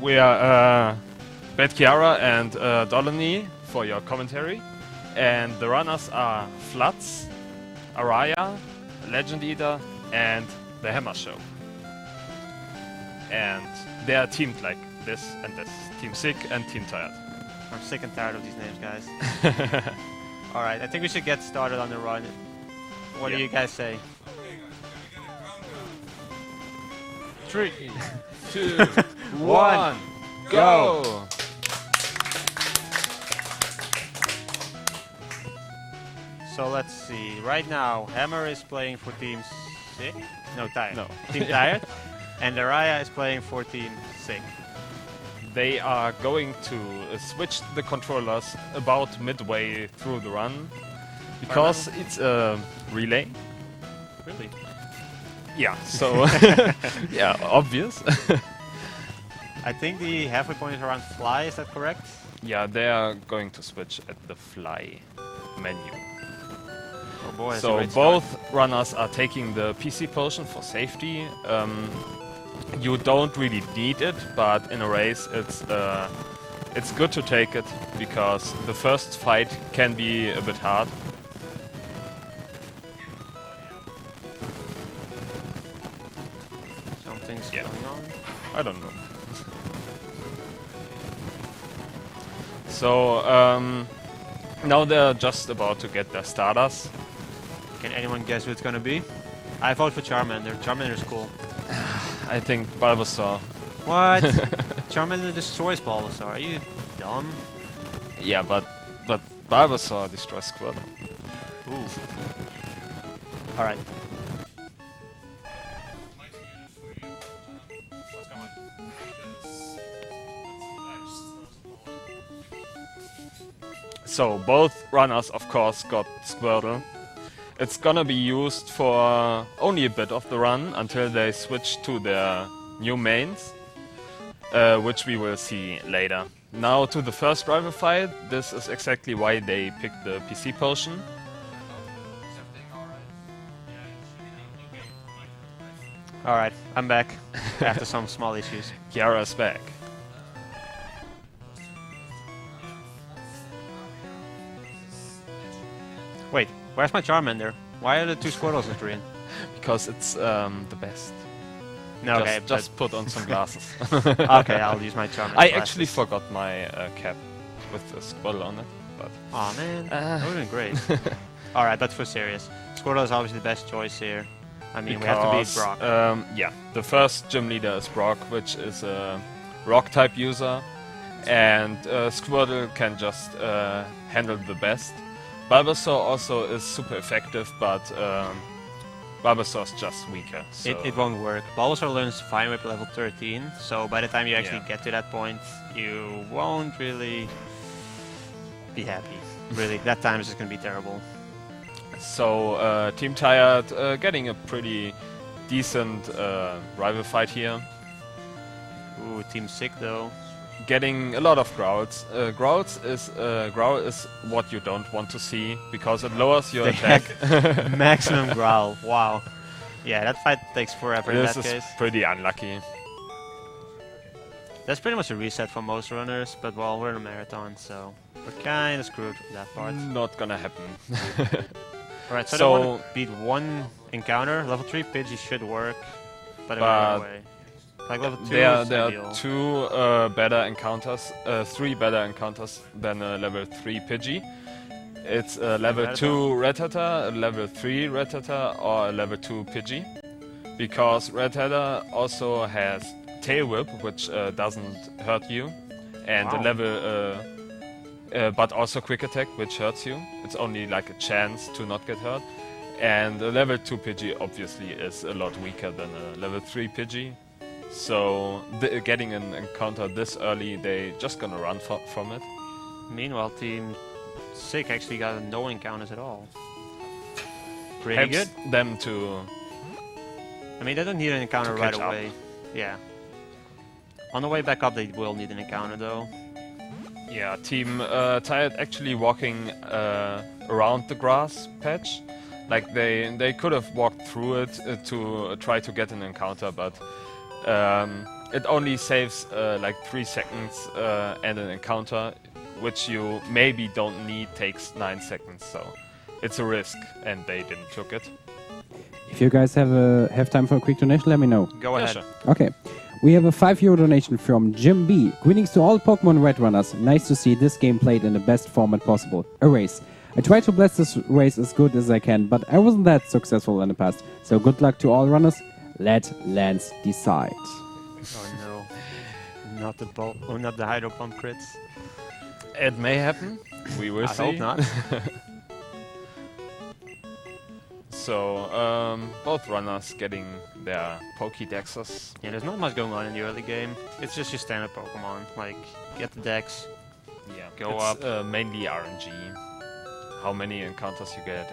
we are Bad Kiara and Dolany for your commentary. And the runners are Flutz, Araya, LegendEater, and TehHammerShow. And they are teamed like this and this. Team Sick and Team Tired. I'm sick and tired of these names, guys. Alright, I think we should get started on the run. What do you guys say? 3, 2, 1, go! So let's see. Right now, Hammer is playing for Team Sick. No, Tired. No. Team Tired. And Araya is playing for Team Sick. They are going to switch the controllers about midway through the run because it's a relay. Really? Yeah, so yeah, obvious. I think the halfway point is around fly, is that correct? Yeah, they are going to switch at the fly menu. Oh boy, so both runners are taking the PC potion for safety. You don't really need it, but in a race it's good to take it because the first fight can be a bit hard. Something's going on. I don't know. So now they're just about to get their starters. Can anyone guess who it's gonna be? I vote for Charmander. Charmander's cool. I think Bulbasaur. What? Charmander destroys Bulbasaur. Are you dumb? Yeah, but Bulbasaur destroys Squirtle. Ooh. Alright. So both runners, of course, got Squirtle. It's gonna be used for only a bit of the run until they switch to their new mains, which we will see later. Now to the first rival fight. This is exactly why they picked the PC potion. Alright, I'm back after some small issues. Kiara's back. Wait, where's my Charmander? Why are the two Squirtles in green? Because it's the best. No, okay, just put on some glasses. Okay, I'll use my Charmander. I actually forgot my cap with the Squirtle on it, but... Aw, man, that would've been great. Alright, but for serious, Squirtle is obviously the best choice here. I mean, we have to beat Brock. Yeah, the first gym leader is Brock, which is a rock-type user, and Squirtle can just handle the best. Bulbasaur also is super effective, but Bulbasaur's just weaker. So. It won't work. Bulbasaur learns Fine Whip level 13, so by the time you actually get to that point, you won't really be happy. Really, that time is just gonna be terrible. So Team Tired getting a pretty decent rival fight here. Ooh, Team Sick though. Getting a lot of growls. Growl is what you don't want to see because it lowers your attack. Maximum growl. Wow. Yeah, that fight takes forever in that case. This is pretty unlucky. That's pretty much a reset for most runners, but well, we're in a marathon, so we're kind of screwed with that part. Not gonna happen. Alright, so I want to beat one encounter. Level 3 Pidgey should work, but in another way. Like level 2 there is are ideal. 2 better encounters, 3 better encounters than a level 3 Pidgey. It's a level 2 Rattata, a level 3 Rattata, or a level 2 Pidgey. Because Rattata also has Tail Whip, which doesn't hurt you, and a level, but also Quick Attack, which hurts you. It's only like a chance to not get hurt. And a level 2 Pidgey obviously is a lot weaker than a level 3 Pidgey. So getting an encounter this early, they just gonna run from it. Meanwhile, Team Sick actually got no encounters at all. Pretty Helps good. them to... I mean, they don't need an encounter right away. Yeah. On the way back up, they will need an encounter though. Yeah, Team Tired actually walking around the grass patch. Like they could have walked through it to try to get an encounter, but it only saves like 3 seconds, and an encounter, which you maybe don't need, takes 9 seconds. So it's a risk, and they didn't took it. If you guys have time for a quick donation, let me know. Go ahead. Sure. Okay. We have a €5 donation from Jim B. Greetings to all Pokemon Red runners. Nice to see this game played in the best format possible. A race. I try to bless this race as good as I can, but I wasn't that successful in the past. So good luck to all runners. Let Lance decide. Oh no. Not the Hydro Pump crits. It may happen. We will see. I hope not. So, both runners getting their Pokédexes. Yeah, there's not much going on in the early game. It's just your standard Pokemon. Like, get the dex, Yeah, go it's, up. mainly RNG. How many encounters you get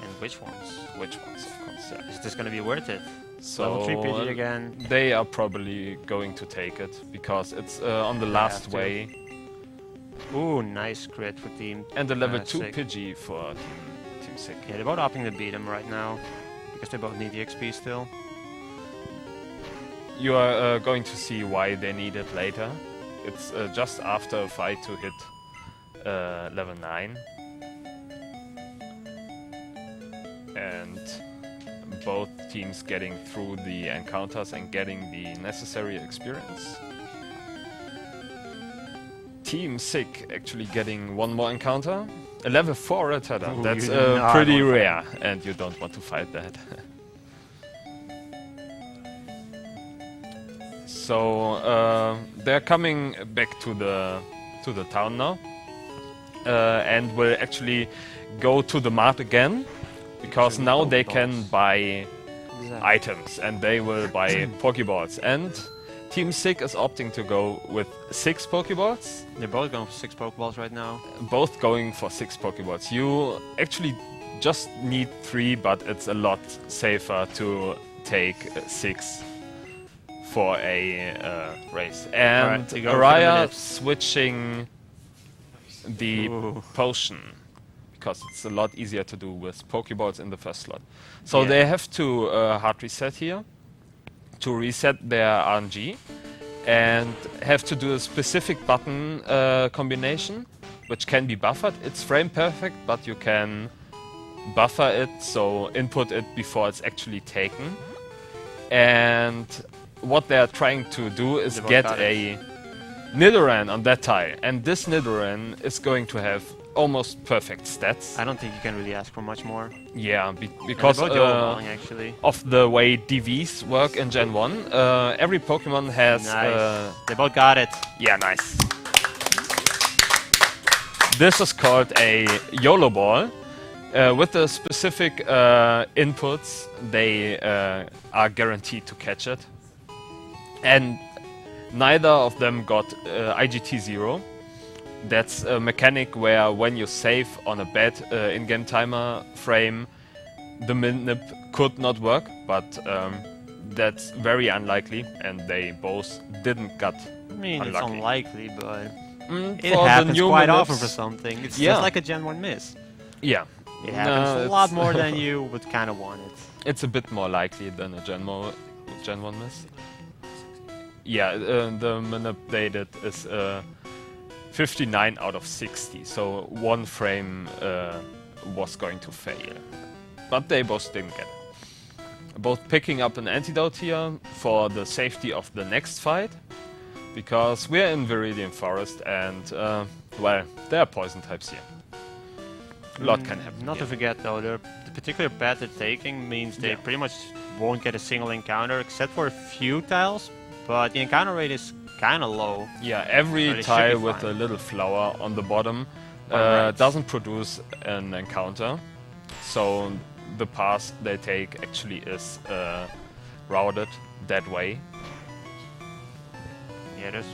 And which ones? which ones, of course. Yeah. Is this gonna be worth it? So Level 3 PG again. they are probably going to take it because it's on the last have to. way, Ooh, nice crit for team. and the level 2 Sick. Pidgey for Team Sick. Yeah, they're both opting to beat him right now because they both need the XP still. You are going to see why they need it later. It's just after a fight to hit level 9. And both teams getting through the encounters and getting the necessary experience. Team Sick actually getting one more encounter. A level 4 Rattata. Ooh, That's you do not pretty want rare, and you don't want to fight that. So they're coming back to the town now, and will actually go to the mart again, because Should now be they can Pokeballs. buy Exactly. items, and they will buy Pokeballs. And Team Sick is opting to go with 6 Pokeballs, They're both going for 6 Pokeballs right now. both going for 6 Pokeballs. You actually just need 3, but it's a lot safer to take 6 for a race. And Alright, they go for the Araya minute. switching the Ooh. potion, because it's a lot easier to do with Pokeballs in the first slot. So Yeah. they have to hard reset here to reset their RNG, and have to do a specific button combination, which can be buffered. It's frame perfect, but you can buffer it, so input it before it's actually taken. And what they're trying to do is They've get got a Nidoran on that tie, and this Nidoran is going to have almost perfect stats. I don't think you can really ask for much more. Yeah, And because they're both overwhelming, actually. of the way DVs work in Gen 1, every Pokemon has... Nice. They both got it. yeah, nice. This is called a YOLO ball. With the specific inputs, they are guaranteed to catch it. And neither of them got IGT 0. That's a mechanic where when you save on a bad in-game timer frame, the min-nip could not work, but that's very unlikely, and they both didn't get I mean, unlucky. it's unlikely, but it for the happens new quite min-nips, often for something. It's Yeah. just like a Gen 1 miss. Yeah, It happens a it's- lot more than you would kind of want it. it's a bit more likely than a Gen 1 miss. Yeah, the min-nip they did is 59 out of 60, so one frame was going to fail. But they both didn't get it. Both picking up an antidote here for the safety of the next fight, because we're in Viridian Forest and, well, there are poison types here. A lot can happen Not to here. forget though, the particular path they're taking means they Yeah. pretty much won't get a single encounter except for a few tiles, but the encounter rate is kind of low. Yeah, every So they should tile be with fine. a little flower on the bottom Right. doesn't produce an encounter. So the path they take actually is routed that way. Yeah, there's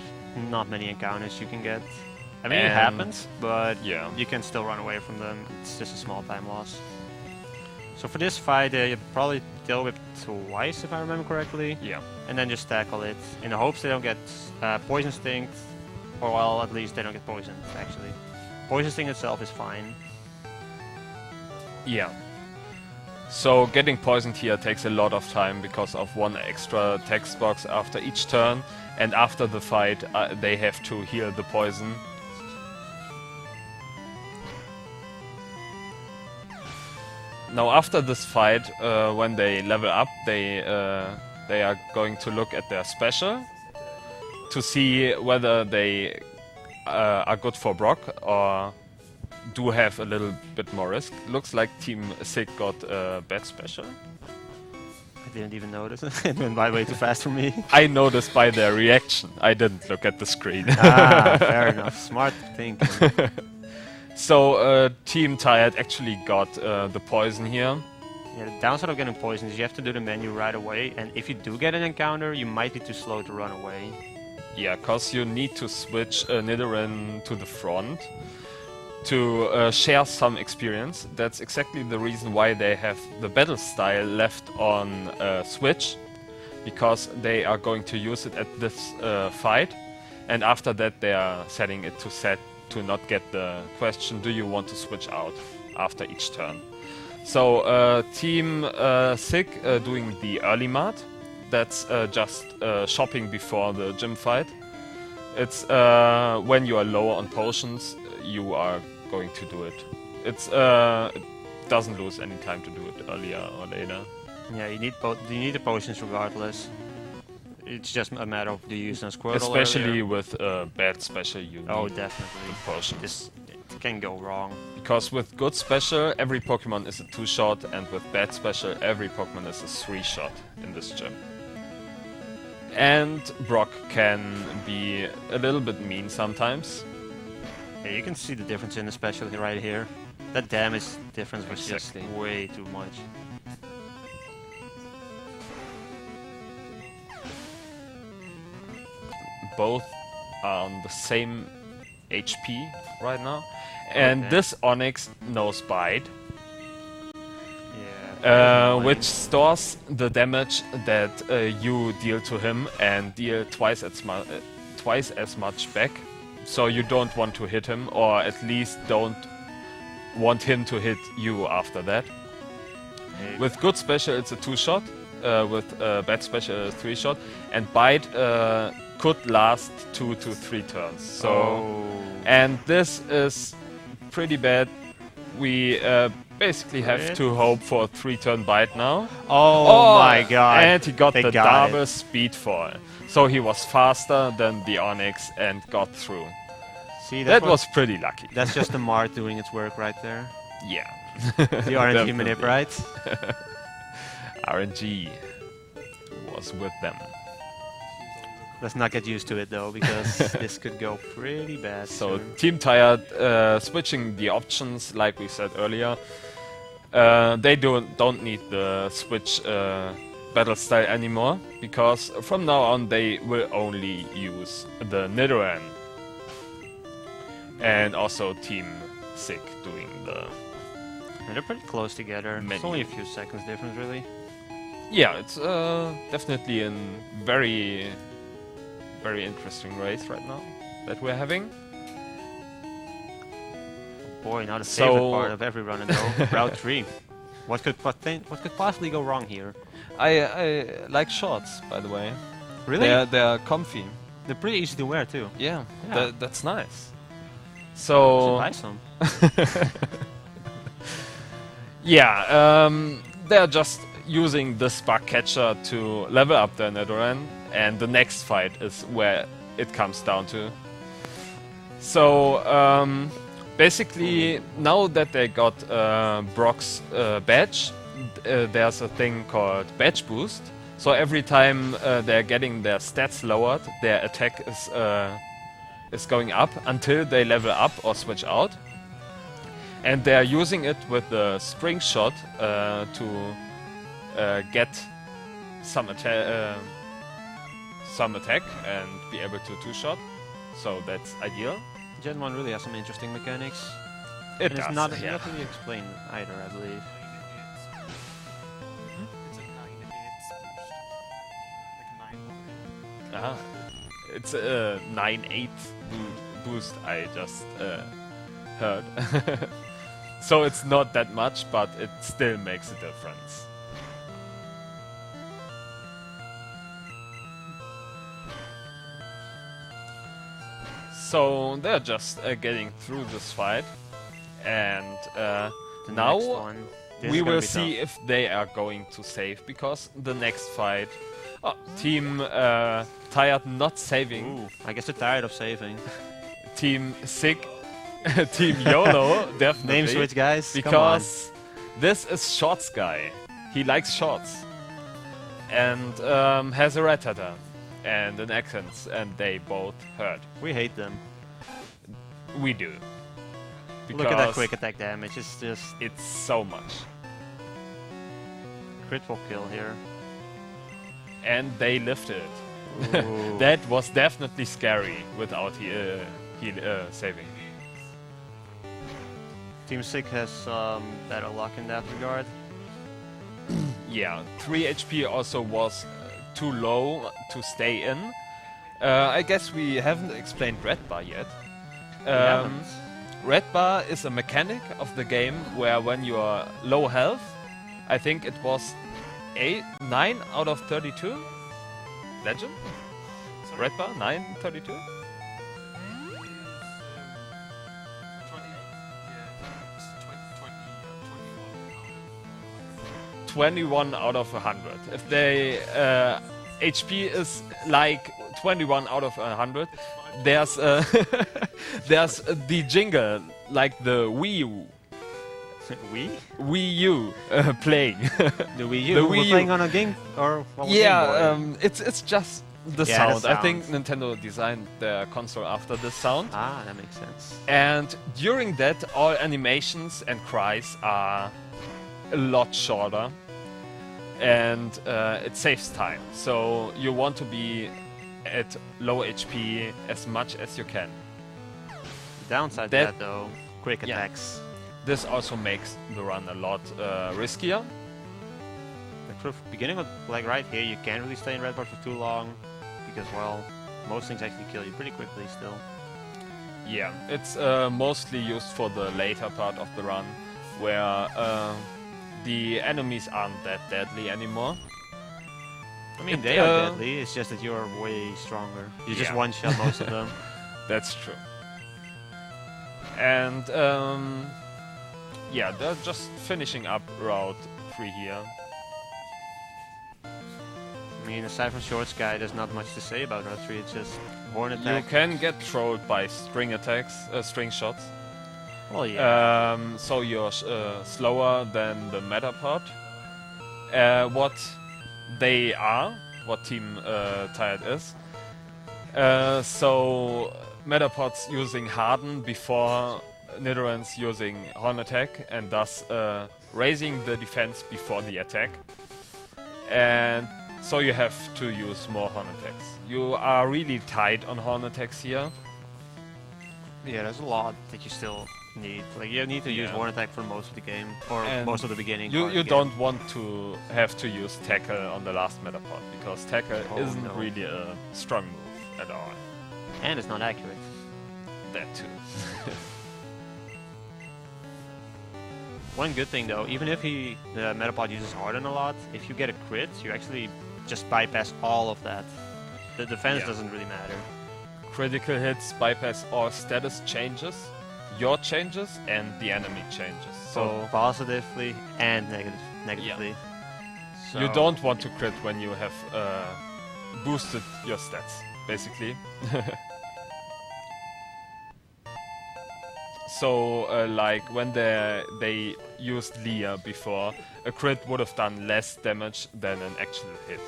not many encounters you can get. I mean, it And- happens, but Yeah. you can still run away from them. It's just a small time loss. So for this fight, you probably deal with twice, if I remember correctly, Yeah. and then just tackle it in the hopes they don't get poison sting, or well, at least they don't get poisoned. Actually, poison sting itself is fine. Yeah. So getting poisoned here takes a lot of time because of one extra text box after each turn, and after the fight they have to heal the poison. Now after this fight, when they level up, they are going to look at their special to see whether they are good for Brock or do have a little bit more risk. Looks like Team Sig got a bad special. I didn't even notice. It went by way too fast for me. I noticed by their reaction. I didn't look at the screen. Ah, fair enough. Smart thinking. So Team Tired actually got the poison here. Yeah, the downside of getting poisoned is you have to do the menu right away, and if you do get an encounter, you might be too slow to run away. Yeah, cause you need to switch Nidoran to the front to share some experience. That's exactly the reason why they have the battle style left on Switch, because they are going to use it at this fight, and after that they are setting it to set to not get the question, do you want to switch out after each turn. So Team Sig doing the early mart. That's just shopping before the gym fight. It's when you are lower on potions, you are going to do it. It's it doesn't lose any time to do it earlier or later. Yeah, you need the potions regardless. It's just a matter of do you use a Squirtle Especially earlier? with bad special, you Oh, need definitely. potions. It can go wrong. Because with good special, every Pokemon is a 2-shot, and with bad special, every Pokemon is a 3-shot in this gym. And Brock can be a little bit mean sometimes. Yeah, you can see the difference in the special right here. That damage difference was Exactly. just way too much. Both are on the same HP right now. And Okay. this Onix knows Bite, Yeah. which stores the damage that you deal to him and deal twice as much back. So you don't want to hit him, or at least don't want him to hit you after that. With good special, it's a 2-shot. With bad special, a 3-shot. And Bite could last 2 to 3 turns. So, and this is pretty bad. We basically have to hope for a 3-turn Bite now. Oh my god. And he got They the got double speed fall. So he was faster than the Onix and got through. See, That was pretty lucky. that's just the Mart doing its work right there. Yeah. The RNG Definitely. manip, right? RNG was with them. Let's not get used to it though, because this could go pretty bad. So soon. Team Tired switching the options, like we said earlier. They don't need the switch battle style anymore, because from now on they will only use the Nidoran. And also Team Sig doing the... And they're pretty close together. It's Menu. only a few seconds difference, really. Yeah, it's definitely a very, very interesting race right now that we're having. Boy, now the So- favorite part of every run and though, Route 3. What could possibly go wrong here? I like shorts, by the way. Really? They're comfy. They're pretty easy to wear too. Yeah, Yeah. that's nice. Should So buy some. yeah, they're just using this bug catcher to level up their Nidoran, and the next fight is where it comes down to. So basically, now that they got Brock's badge, there's a thing called badge boost. So every time they're getting their stats lowered, their attack is going up until they level up or switch out. And they're using it with the spring shot to get some attack and be able to 2-shot. So that's ideal. Gen 1 really has some interesting mechanics. It And it's does, not yeah. really explained either, I believe. It's a 9/8 boost I just heard. So it's not that much, but it still makes a difference. So they're just getting through this fight, and now we will see if they are going to save, because the next fight, Team Tired not saving. Ooh, I guess they're tired of saving. Team Sick, Team YOLO, definitely. Name switch, guys. Because this is Shorts guy. He likes shorts and has a Rattata and an accent, and they both hurt. We hate them. We do. Look at that quick attack damage. It's just... It's so much. Critical kill here. And they lifted. That was definitely scary without saving. Team Sick has better luck in that regard. Yeah, 3 HP also was too low to stay in. I guess we haven't explained Red Bar yet. Red Bar is a mechanic of the game where when you are low health, I think it was 9 out of 32? Legend? Sorry? Red Bar, 9/32? 21 out of 100. If they HP is like 21 out of 100, there's there's the jingle like the Wii U. Wii U playing. The Wii U. The Wii U. Playing on a game or it's just the sound. I think Nintendo designed their console after the sound. Ah, that makes sense. And during that, all animations and cries are a lot shorter, and it saves time. So you want to be at low HP as much as you can. Downside to that though, quick attacks. This also makes the run a lot riskier. The beginning of, like right here, you can't really stay in Red Bar for too long, because well, most things actually kill you pretty quickly still. Yeah, it's mostly used for the later part of the run, where the enemies aren't that deadly anymore. I mean, they are deadly, it's just that you're way stronger. You just one-shot most of them. That's true. And yeah, they're just finishing up Route 3 here. I mean, aside from Short Sky, there's not much to say about Route 3, it's just horn attack. You can get trolled by string attacks, string shots. Oh yeah. So you're slower than the Metapod. What they are, what Team Tired is. So Metapods using Harden before Nidorans using Horn Attack, and thus raising the defense before the attack. And so you have to use more Horn Attacks. You are really tight on Horn Attacks here. Yeah, there's a lot that you still need. Like you need to use Horn Attack for most of the game, or and most of the beginning. You don't want to have to use Tackle on the last Metapod, because Tackle isn't really a strong move at all. And it's not accurate. That too. One good thing though, even if the Metapod uses Harden a lot, if you get a crit, you actually just bypass all of that. The defense doesn't really matter. Critical hits bypass all status changes, your changes, and the enemy changes. So positively and negatively. Yeah. So you don't want to crit when you have boosted your stats, basically. So, like when they used Leah before, a crit would have done less damage than an actual hit.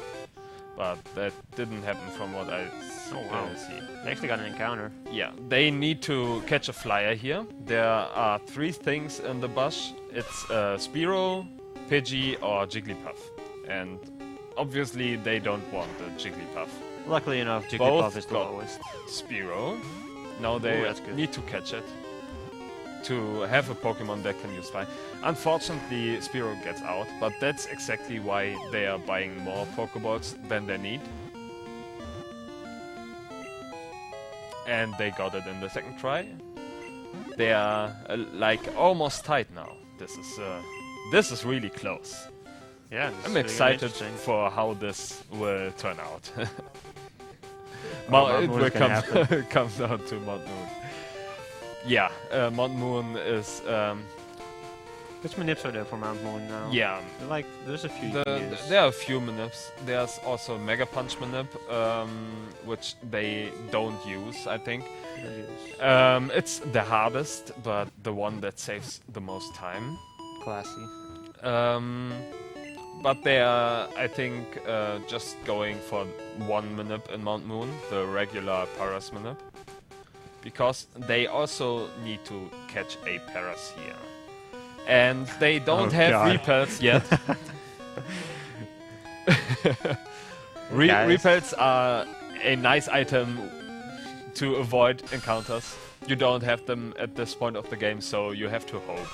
But that didn't happen from what I see. They actually got an encounter. Yeah, they need to catch a flyer here. There are 3 things in the bush. It's Spearow, Pidgey, or Jigglypuff. And obviously they don't want the Jigglypuff. Luckily enough, Jigglypuff is the lowest. Spearow. Now they need to catch it to have a Pokemon that can use fire. Unfortunately, Spearow gets out, but that's exactly why they are buying more Pokeballs than they need. And they got it in the second try. They are like almost tied now. This is really close. Yeah, I'm excited for how this will turn out. It will come down to Mount Moon. Yeah, Mount Moon is. Which manips are there for Mount Moon now? Yeah, like there's a few. There are a few manips. There's also Mega Punch manip, which they don't use, I think. It's the hardest, but the one that saves the most time. Classy. But they are, I think, just going for one manip in Mount Moon, the regular Paras manip. Because they also need to catch a Paras here. And they don't have repels yet. Repels are a nice item to avoid encounters. You don't have them at this point of the game, so you have to hope.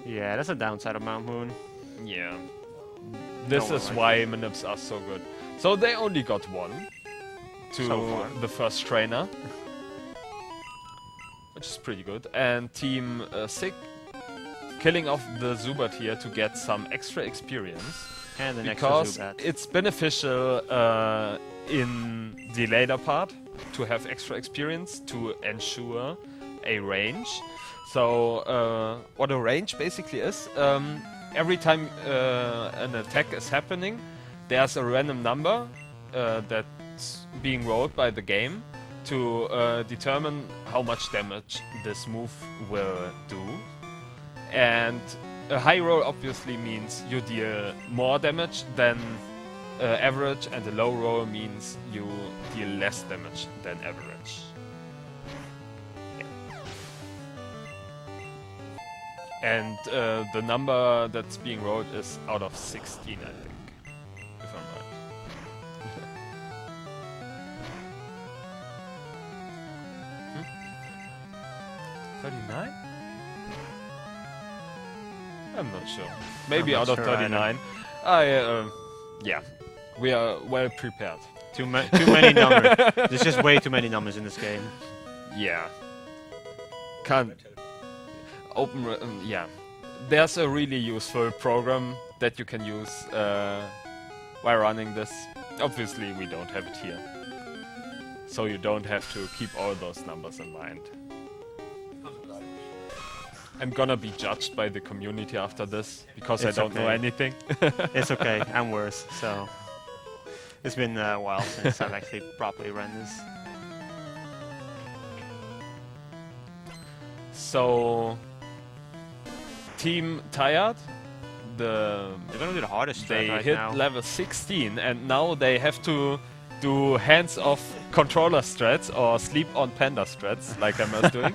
Yeah, that's a downside of Mount Moon. Yeah. This is why manips are so good. So they only got one to the first trainer. Which is pretty good. And Team Sick killing off the Zubat here to get some extra experience. And an because extra Zubat. It's beneficial in the later part to have extra experience to ensure a range. So what a range basically is, every time an attack is happening, there's a random number that's being rolled by the game to determine how much damage this move will do. And a high roll obviously means you deal more damage than average, and a low roll means you deal less damage than average. And the number that's being rolled is out of 16, I think, if I'm right. 39? I'm not sure. Maybe out of 39. Yeah, we are well prepared. Too many numbers. There's just way too many numbers in this game. Yeah. Can't open. Yeah. There's a really useful program that you can use while running this. Obviously, we don't have it here. So you don't have to keep all those numbers in mind. I'm gonna be judged by the community after this, because I don't know anything. It's okay, I'm worse, so... It's been a while since I've actually properly run this. So... Team Tired, they're gonna do the hardest strat right hit now. level 16, and now they have to do hands-off controller strats, or sleep on panda strats, like I'm doing.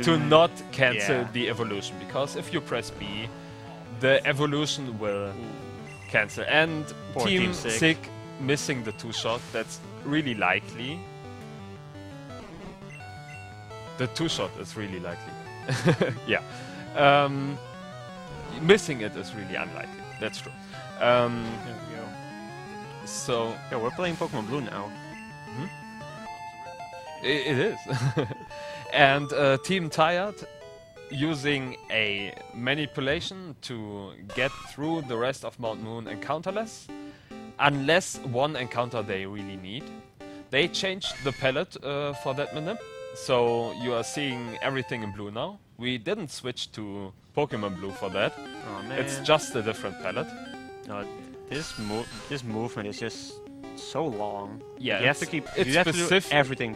To not cancel the evolution, because if you press B, the evolution will cancel. And Team Sick missing the 2-shot, that's really likely. The 2-shot is really likely. Yeah. Missing it is really unlikely, that's true. There we go. So... Yeah, we're playing Pokemon Blue now. It is. And Team Tired using a manipulation to get through the rest of Mount Moon encounterless, unless one encounter they really need. They changed the palette for that manip, so you are seeing everything in blue now. We didn't switch to Pokemon Blue for that. Oh, man. It's just a different palette. No, this movement is just so long. Yeah, you have to do everything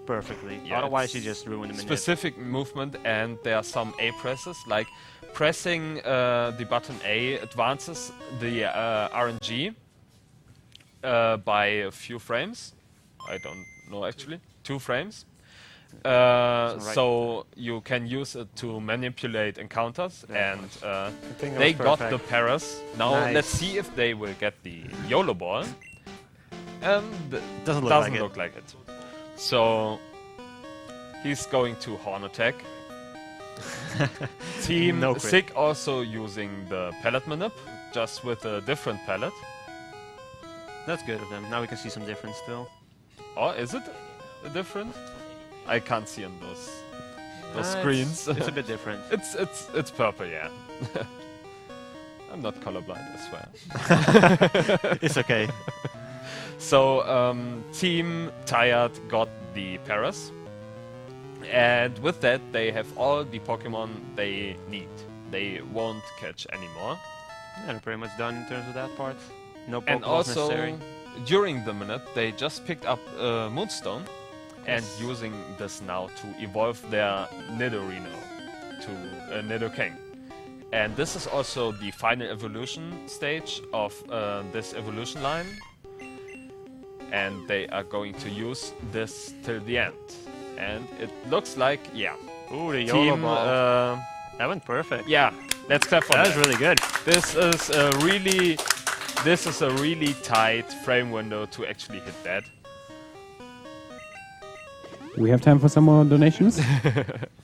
perfectly. Yeah, otherwise you just ruin the minute. Specific movement, and there are some A presses, like pressing the button A advances the RNG by a few frames. I don't know actually. 2 frames. So you can use it to manipulate encounters, and they got the Paras. Now let's see if they will get the YOLO ball. Doesn't look like it. So he's going to Horn Attack. Team Sick also using the palette manip, just with a different palette. That's good of them. Now we can see some difference still. Or is it different? I can't see on those screens. It's a bit different. It's purple, yeah. I'm not colorblind, I swear. It's okay. So Team Tired got the Paras, and with that they have all the Pokemon they need. They won't catch anymore. Yeah, they're pretty much done in terms of that part. No Pokemon And also, necessary. during the minute, they just picked up Moonstone, and using this now to evolve their Nidorino to Nidoking. And this is also the final evolution stage of this evolution line. And they are going to use this till the end. And it looks like, yeah. Ooh, the YOLO ball. That went perfect. Yeah, let's clap for that. That was really good. This is a really tight frame window to actually hit that. We have time for some more donations.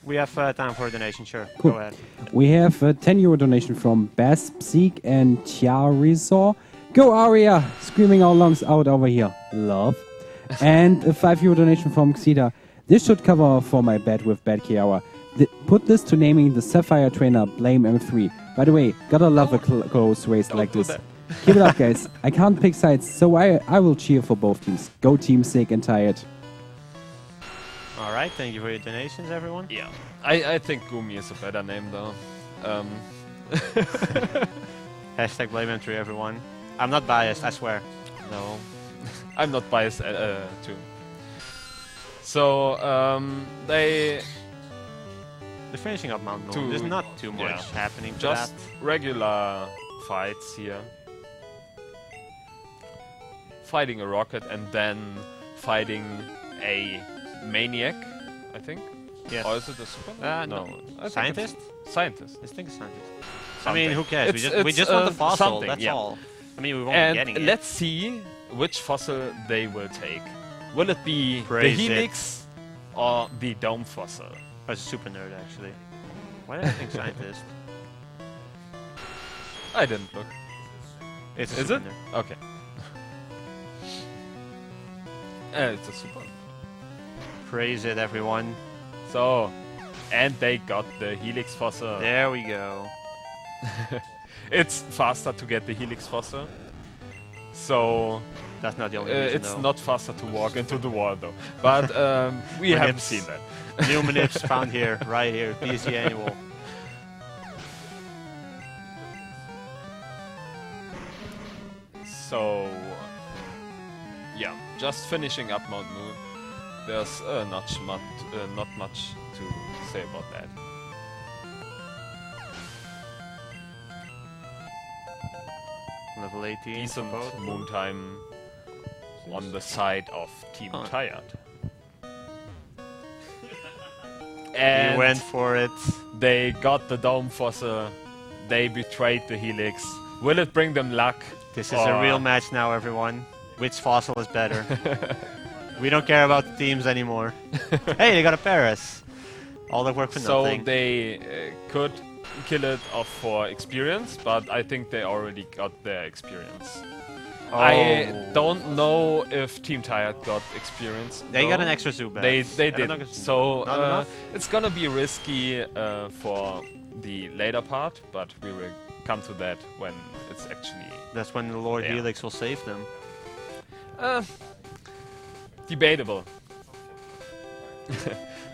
We have time for a donation, sure. Cool. Go ahead. We have a 10 € donation from BSG and Tiarizor. Go Aria! Screaming our lungs out over here. Love. And a 5 € donation from Xida. This should cover for my bet with Bad Kiara. Put this to naming the Sapphire Trainer Blame M3. By the way, gotta love a close race like this. Keep it up, guys. I can't pick sides, so I will cheer for both teams. Go Team Sick and Tired. Alright, thank you for your donations, everyone. Yeah, I think Gumi is a better name though. Hashtag blame M3, everyone. I'm not biased, I swear. No, I'm not biased too. So They're finishing up Mount Moon. There's not too much happening to just that. regular fights here. Fighting a rocket and then fighting a maniac, I think. Yes. Or is it a super? No. I think Scientist? Scientist. I think it's scientist. Something. I mean, who cares? It's We just want the fossil, something, that's yeah. all. I mean, we won't be getting And it. let's see which fossil they will take. Will it be Praise the it. Helix or the Dome fossil? I was a super nerd, actually. Why did I think scientist? I didn't look. It's a Is super it? nerd. Okay. It's a super. Praise it, everyone. So, and they got the Helix fossil. There we go. It's faster to get the Helix fossil. So, That's not the only reason, it's though. not faster to walk into the wall though. But we haven't Manips. seen that. New manips found here, right here. BSG annual. So, yeah, just finishing up Mount Moon. There's not much to say about that. Level 18. Decent for both. moon time on the side of Team Tired. And He went for it. they got the Dome fossil. They betrayed the Helix. Will it bring them luck? This is a real match now, everyone. Which fossil is better? We don't care about the teams anymore. Hey, they got a Paris. All the work for So nothing. they could kill it off for experience, but I think they already got their experience. Oh. I don't know if Team Tired got experience. They got though. an extra Zubat. They I don't know did. if- So not enough? it's gonna be risky for the later part, but we will come to that when it's actually That's when the Lord Yeah. Helix will save them. debatable.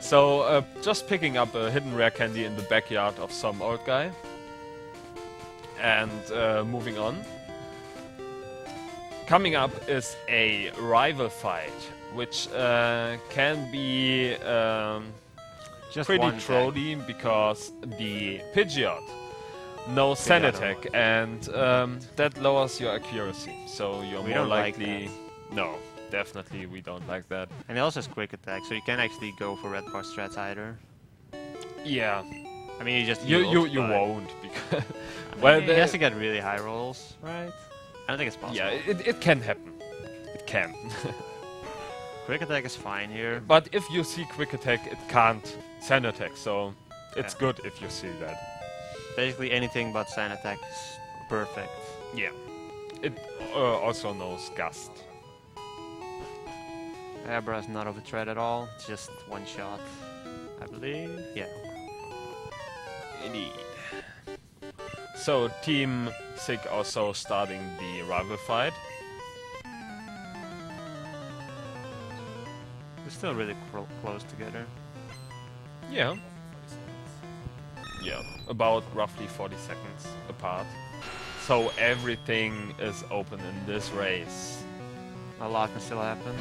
So just picking up a hidden rare candy in the backyard of some old guy, and moving on. Coming up is a rival fight, which can be Just pretty one trolly because the Pidgeot knows Sand Pidgeot Attack, and that lowers your accuracy. So you're We more don't like likely. No, definitely we don't like that. And it also has quick attack, so you can't actually go for red bar strats either. Yeah, I mean, you just you ult, but- won't because Well, well he has to get really high rolls, right? I don't think it's possible. yeah it can happen. It can. Quick attack is fine here. But if you see quick attack, it can't Sand Attack. So it's Yeah. good if you see that. Basically anything but sand attack is perfect. Yeah. It also knows Gust. Abra is not of a threat at all. It's just one shot, I believe. Yeah. Indeed. So Team Sig also starting the rival fight. We're still really close together. Yeah. Yeah, about roughly 40 seconds apart. So everything is open in this race. A lot can still happen.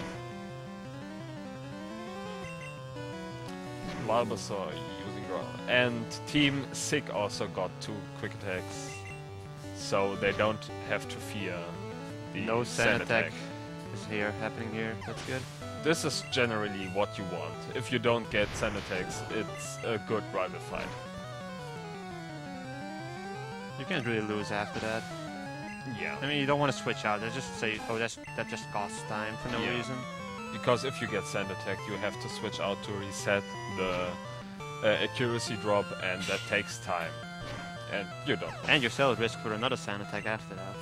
Bulbasaur using ground. And Team Sig also got 2 quick attacks. So they don't have to fear the No sand sand attack is here, happening here. That's good. This is generally what you want. If you don't get sand attacks, it's a good rival fight. You can't really lose after that. Yeah. I mean, you don't want to switch out. They just say, oh, that just costs time for no reason. Because if you get sand attack, you have to switch out to reset the accuracy drop, and that takes time. And you don't. And you're still at risk for another sand attack after that.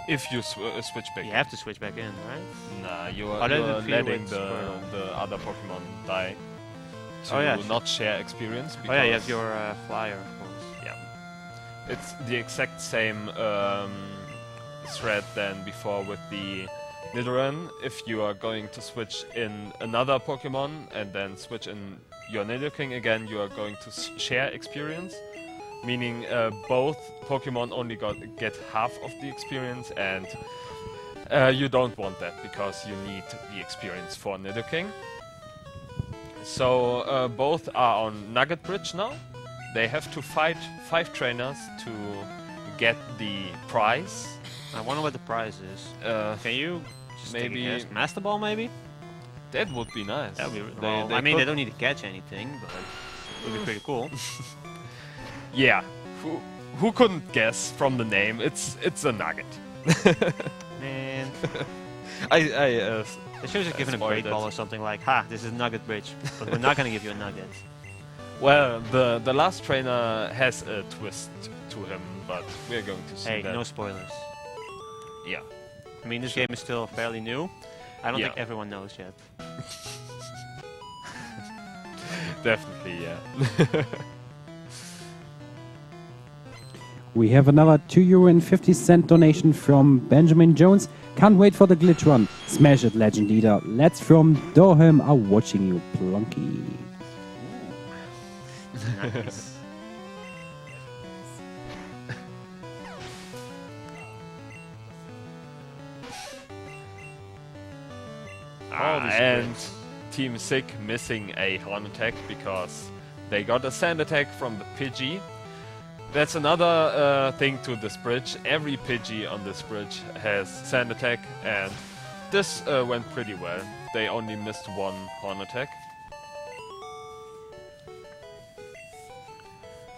If you switch back. You have to switch back in, right? Nah, you are letting the other Pokemon die to not share experience. Oh yeah, you have your flyer, of course. Yeah. It's the exact same thread than before with the Nidoran. If you are going to switch in another Pokemon and then switch in your Nidoking again, you are going to share experience. Meaning both Pokemon only get half of the experience, and you don't want that because you need the experience for Nidoking. So both are on Nugget Bridge now. They have to fight 5 trainers to get the prize. I wonder what the prize is. Can you just maybe take a guess? Master Ball, maybe? That would be nice. That would be. Well, I mean, they don't need to catch anything, but it would be pretty cool. Yeah, who couldn't guess from the name? It's a nugget. Man, They they should have given a Great Ball or something like, "Ha, this is Nugget Bridge, but we're not gonna give you a nugget." Well, the last trainer has a twist to him, but we're going to see Hey, that. no spoilers. Yeah. I mean, this game is still fairly new. I don't Yeah. think everyone knows yet. Definitely, yeah. We have another €2.50 donation from Benjamin Jones. Can't wait for the glitch run. Smash it, LegendEater. Let's from Doham are watching you, Plunky. Nice. And Team Sig missing a Horn attack because they got a sand attack from the Pidgey. That's another thing to this bridge. Every Pidgey on this bridge has sand attack, and this went pretty well. They only missed 1 Horn attack.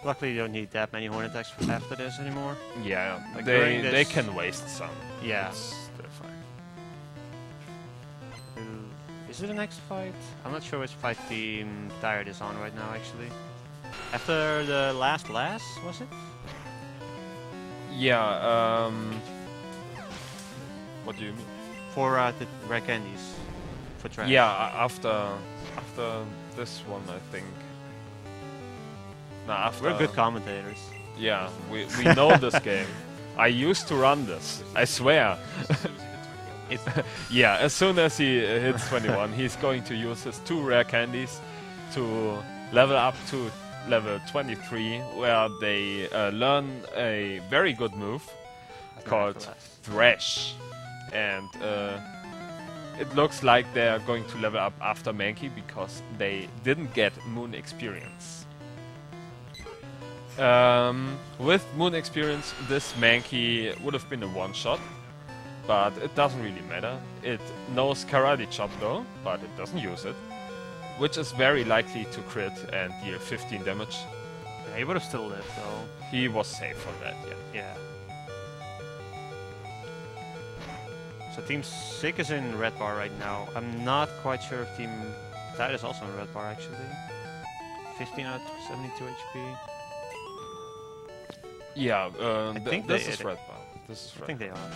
Luckily, you don't need that many Horn attacks after this anymore. Yeah, Like they can waste some. Yeah. They're fine. Is it the next fight? I'm not sure which fight Team Tired is on right now, actually. After the last, was it? Yeah, what do you mean? For the rare candies. For trash. Yeah, after this one, I think. No, after. We're good commentators. Yeah, we know this game. I used to run this, I swear. Yeah, as soon as he hits 21, he's going to use his 2 rare candies to level up to level 23, where they learn a very good move called Thresh. And it looks like they are going to level up after Mankey because they didn't get Moon experience. With Moon experience, this Mankey would have been a one-shot, but it doesn't really matter. It knows Karate Chop though, but it doesn't use it, which is very likely to crit and deal 15 damage. Yeah, he would have still lived though. He was safe for that, yeah. Yeah. So Team Sick is in red bar right now. I'm not quite sure if Team Tide is also in red bar actually. 15 out of 72 HP. Yeah, I think this they is red bar. This is I red think bar. they are.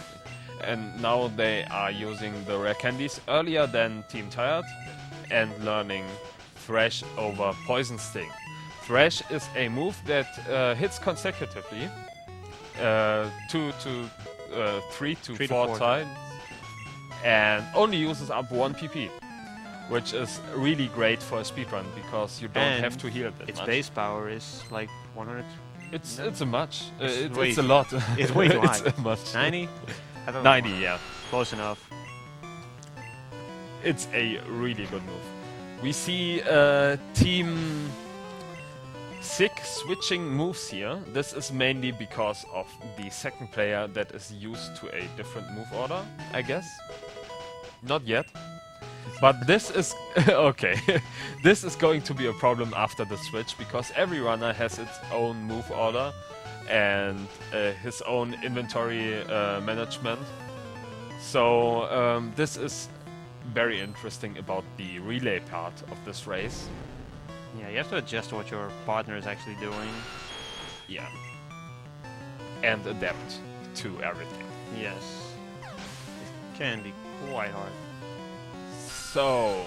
and now they are using the rare candies earlier than Team Tired and learning Thrash over Poison Sting. Thrash is a move that hits consecutively 3 to 4 times and only uses up 1 PP, which is really great for a speedrun because you don't have to heal that its much. Base power is like 100. It's a much. It's a lot. It's way too high. It's a much. 90? I don't 90, know. yeah. Close enough. It's a really good move. We see Team Sick switching moves here. This is mainly because of the second player that is used to a different move order, I guess. Not yet. But this is okay. This is going to be a problem after the switch because every runner has its own move order and his own inventory management. So this is very interesting about the relay part of this race. Yeah, you have to adjust to what your partner is actually doing. Yeah. And adapt to everything. Yes. It can be quite hard. So,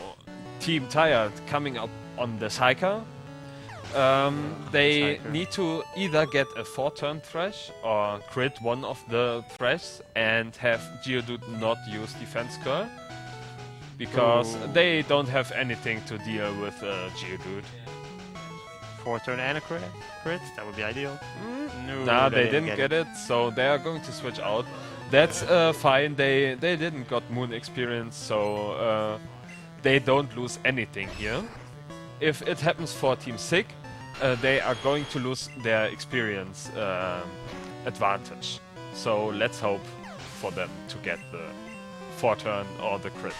Team Tired coming up on the Psyker. They Psyker. need to either get a 4-turn Thrash or crit one of the Thrash and have Geodude not use Defense Curl. Because they don't have anything to deal with Geodude. 4-turn and a crit? That would be ideal. No, Nah, they didn't get it, so they are going to switch out. That's fine, they didn't got Moon experience, so they don't lose anything here. If it happens for Team Sick, they are going to lose their experience advantage. So let's hope for them to get the 4-turn or the crit.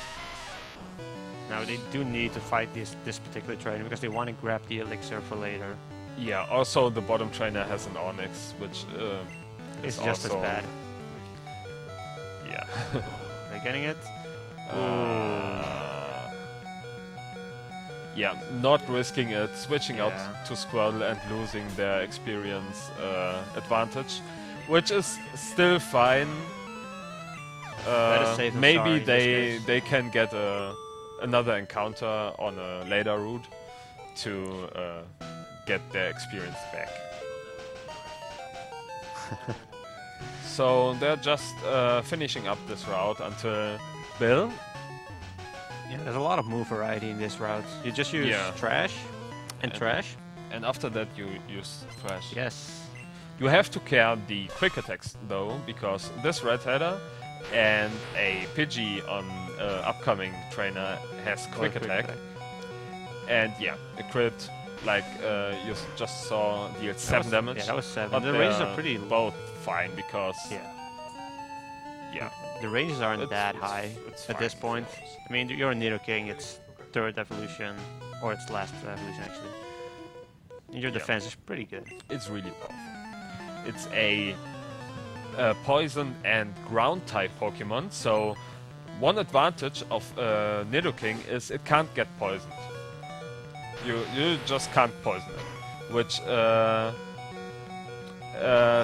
Now they do need to fight this particular trainer because they want to grab the elixir for later. Yeah, also the bottom trainer has an Onyx, which It's is just as also bad. Yeah. They're getting it? Yeah, not risking it, switching out Yeah. to Squirtle and losing their experience advantage, which is still fine. Better safe than Maybe sorry in this case. they can get another encounter on a later route to get their experience back. So they're just finishing up this route until Bill. Yeah, there's a lot of move variety in this route. You just use trash and trash. And after that you use Thrash. Yes. You have to care the quick attacks though, because this Red Header and a Pidgey on upcoming trainer has quick attack. And yeah, a crit, like you just saw, deals 7 damage. Yeah, that was 7. But The ranges are pretty both fine because the ranges aren't that high it's at this fine. point. I mean, you're a Nidoking, it's 3rd evolution, or it's last evolution actually. And your defense is pretty good. It's really powerful. It's a poison and ground type Pokemon, so one advantage of Nidoking is it can't get poisoned. You just can't poison it, which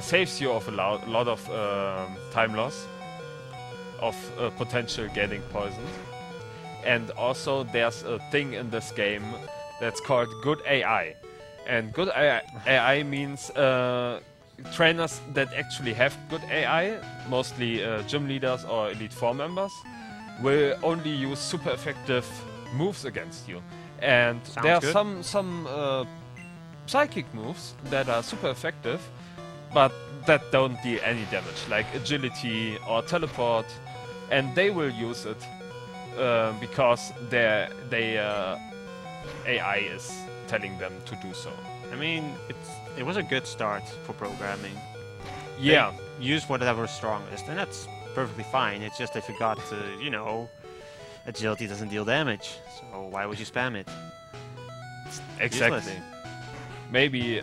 saves you of a lot of time loss of potential getting poisoned. And also there's a thing in this game that's called good AI. And good AI means trainers that actually have good AI, mostly gym leaders or Elite Four members, will only use super effective moves against you. And there are some psychic moves that are super effective, but that don't deal any damage, like agility or teleport, and they will use it because their AI is telling them to do so. I mean, it was a good start for programming. Yeah. They use whatever's strongest, and that's perfectly fine. It's just they forgot to, you know, agility doesn't deal damage, so why would you spam it? It's Exactly. useless. Maybe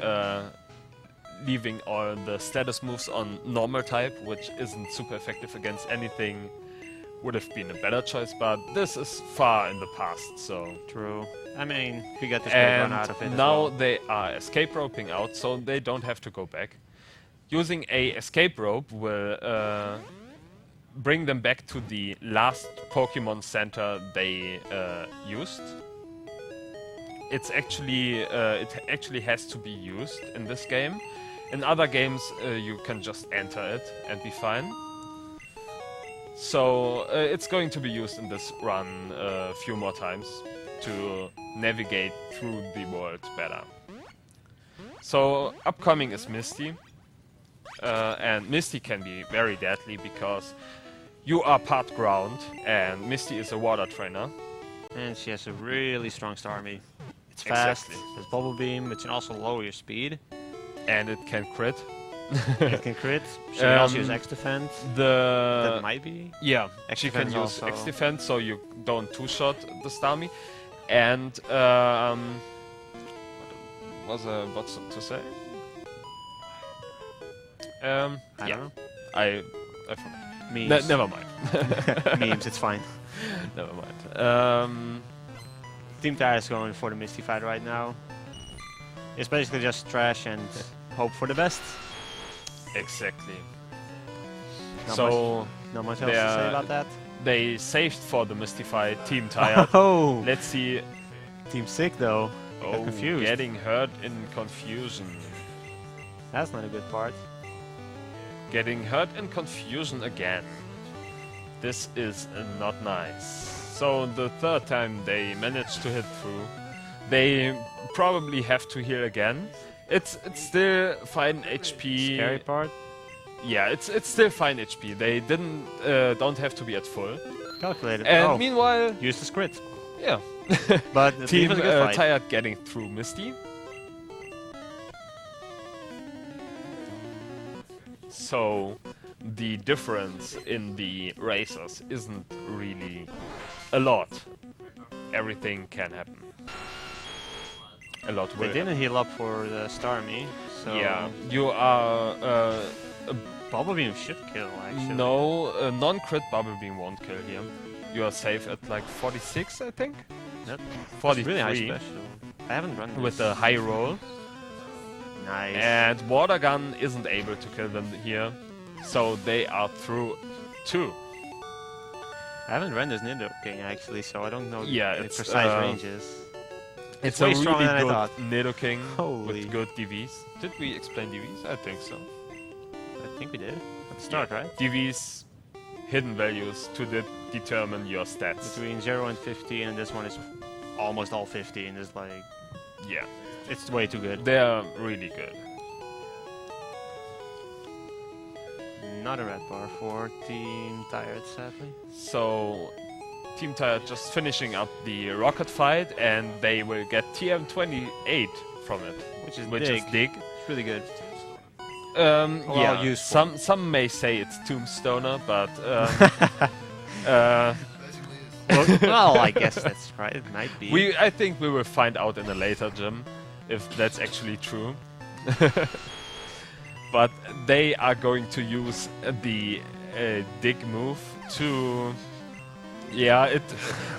leaving all the status moves on normal type, which isn't super effective against anything, would have been a better choice, but this is far in the past, so... True. I mean, you get this good run out of it And as now well. they are escape roping out, so they don't have to go back. Using a escape rope will bring them back to the last Pokemon Center they used. It actually has to be used in this game. In other games, you can just enter it and be fine. So it's going to be used in this run a few more times to navigate through the world better. So upcoming is Misty. And Misty can be very deadly because you are part ground and Misty is a water trainer. And she has a really strong Starmie. It's fast, there's Bubble Beam, it can also lower your speed. And it can crit. It can crit. She can also use X Defense. That might be. Yeah, X she can use also. X Defense so you don't two-shot the Starmie. And what's to say? I don't know. I forgot. Memes. Never mind. Memes, it's fine. Never mind. Team Tire is going for the Misty fight right now. It's basically just trash and hope for the best. Exactly. Not much else to say about that. They saved for the Misty fight Team Tired. Oh! Let's see. Team Sick though. Oh, confused. Getting hurt in confusion. That's not a good part. Getting hurt in confusion again. This is not nice. So the third time they managed to hit through. They probably have to heal again. It's still fine HP. Scary part. Yeah, it's still fine HP. They don't have to be at full. Calculated. And meanwhile, use the crit. Yeah. But the Team was a good fight. Tired getting through Misty. So the difference in the racers isn't really a lot. Everything can happen. A lot will. They didn't heal up for the Starmie, so Yeah, you are. Bubble Beam should kill actually. No, non-crit Bubble Beam won't kill here. You are safe at like 46, I think. That's 43 really high special. I haven't run with this. a high roll. Nice. And Water Gun isn't able to kill them here, so they are through too. I haven't run this Nidoking actually, so I don't know the it's, precise ranges. It's way a really stronger than I good thought. Nidoking Holy. with good DVs. Did we explain DVs? I think so. I think we did at the start, right? DVs, hidden values to determine your stats. Between 0 and 15, and this one is almost all 15. It's like, Yeah, it's way too good. they're really good. Not a red bar for Team Tired, sadly. So, Team Tired just finishing up the rocket fight, and they will get TM28 from it, Which is dig. It's really good. Yeah, useful. some may say it's Tombstoner, but Well, I guess that's right. It might be. I think we will find out in a later gym if that's actually true. But they are going to use the dig move to. Yeah,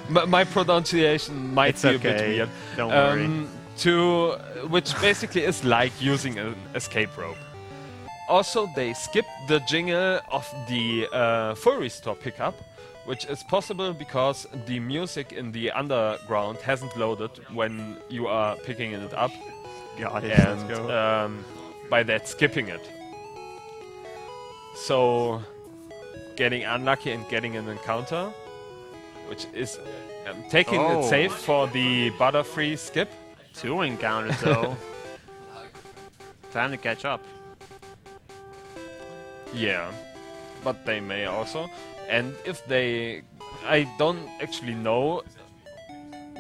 my pronunciation might be a bit weird. Don't worry. Which basically is like using an escape rope. Also, they skip the jingle of the full restore pickup, which is possible because the music in the underground hasn't loaded when you are picking it up. Got it. And Let's go. by that skipping it. So getting unlucky and getting an encounter, which is taking it safe for the Butterfree skip. 2 encounters though. Time to catch up. Yeah, but they may also. And if they... I don't actually know.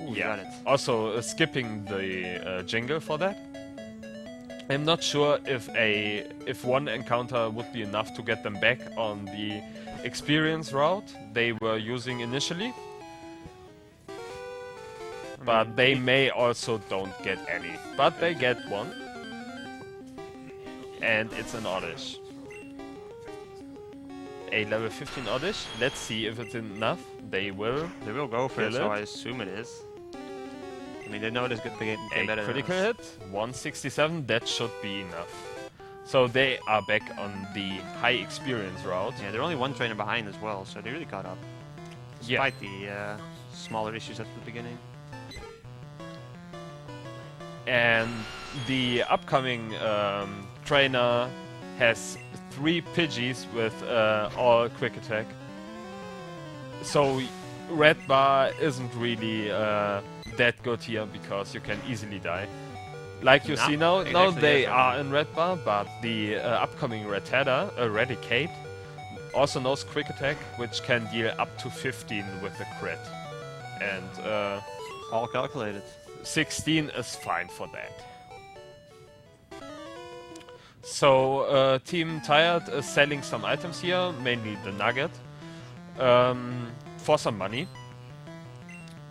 Ooh, Yeah, got it. also skipping the jingle for that. I'm not sure if one encounter would be enough to get them back on the experience route they were using initially. But they may also don't get any. But they get one. And it's an Oddish. A level 15 Oddish. Let's see if it's enough. They will. They will go for it, Kill so it. I assume it is. I mean, they know this good game A better critical than us. hit. 167. That should be enough. So they are back on the high experience route. Yeah, they're only one trainer behind as well, so they really caught up. Despite the smaller issues at the beginning. And the upcoming trainer has 3 Pidgeys with all quick attack. So red bar isn't really that good here because you can easily die. Like you see now they are in red bar, but the upcoming Eradicate also knows quick attack, which can deal up to 15 with a crit. And all calculated. 16 is fine for that. So Team Tired is selling some items here, mainly the nugget, for some money.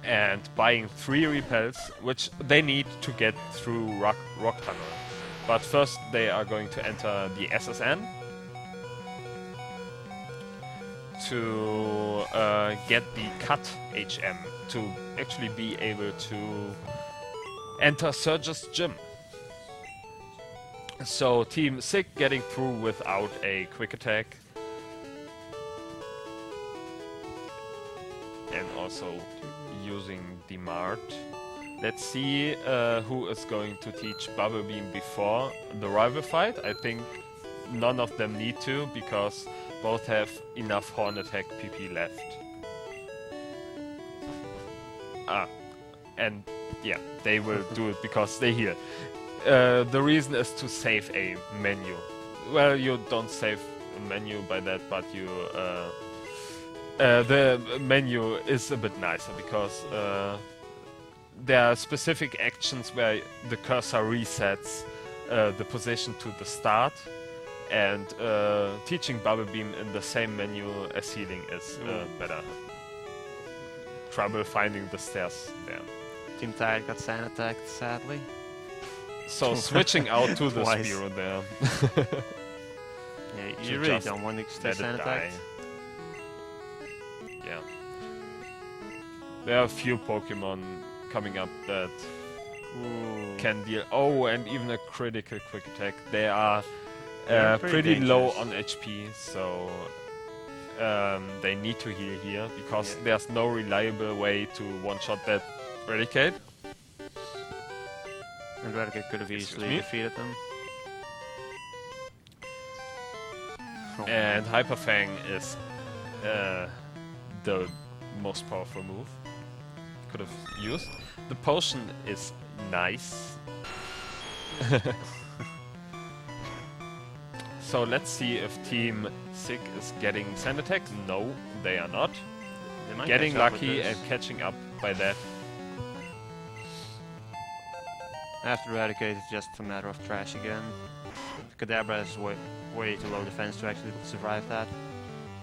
And buying 3 repels, which they need to get through Rock Tunnel. But first they are going to enter the SSN to get the cut HM to actually be able to enter Surge's gym. So Team Sick getting through without a quick attack. And also using the Mart. Let's see who is going to teach Bubble Beam before the rival fight. I think none of them need to, because both have enough Horn Attack PP left. And yeah, they will do it because they heal. The reason is to save a menu. Well, you don't save a menu by that, but you the menu is a bit nicer because there are specific actions where the cursor resets the position to the start, and teaching Bubble Beam in the same menu as healing is better. Trouble finding the stairs there. Team Tired got sand attacked, sadly. So switching out to the Twice. Spear there. Yeah, you really don't want to stay sand attacked. Yeah. There are a few Pokemon coming up that can deal... Oh, and even a critical quick attack. They are pretty low on HP, so they need to heal here, because there's no reliable way to one-shot that Eradicate. And Eradicate could have easily defeated them. And Hyper Fang is the most powerful move could have used. The potion is nice. So let's see if Team Sick is getting Sand Attack. No, they are not. They Getting lucky and catching up by that. After Eradicate, it's just a matter of trash again. Kadabra has way too low defense to actually survive that.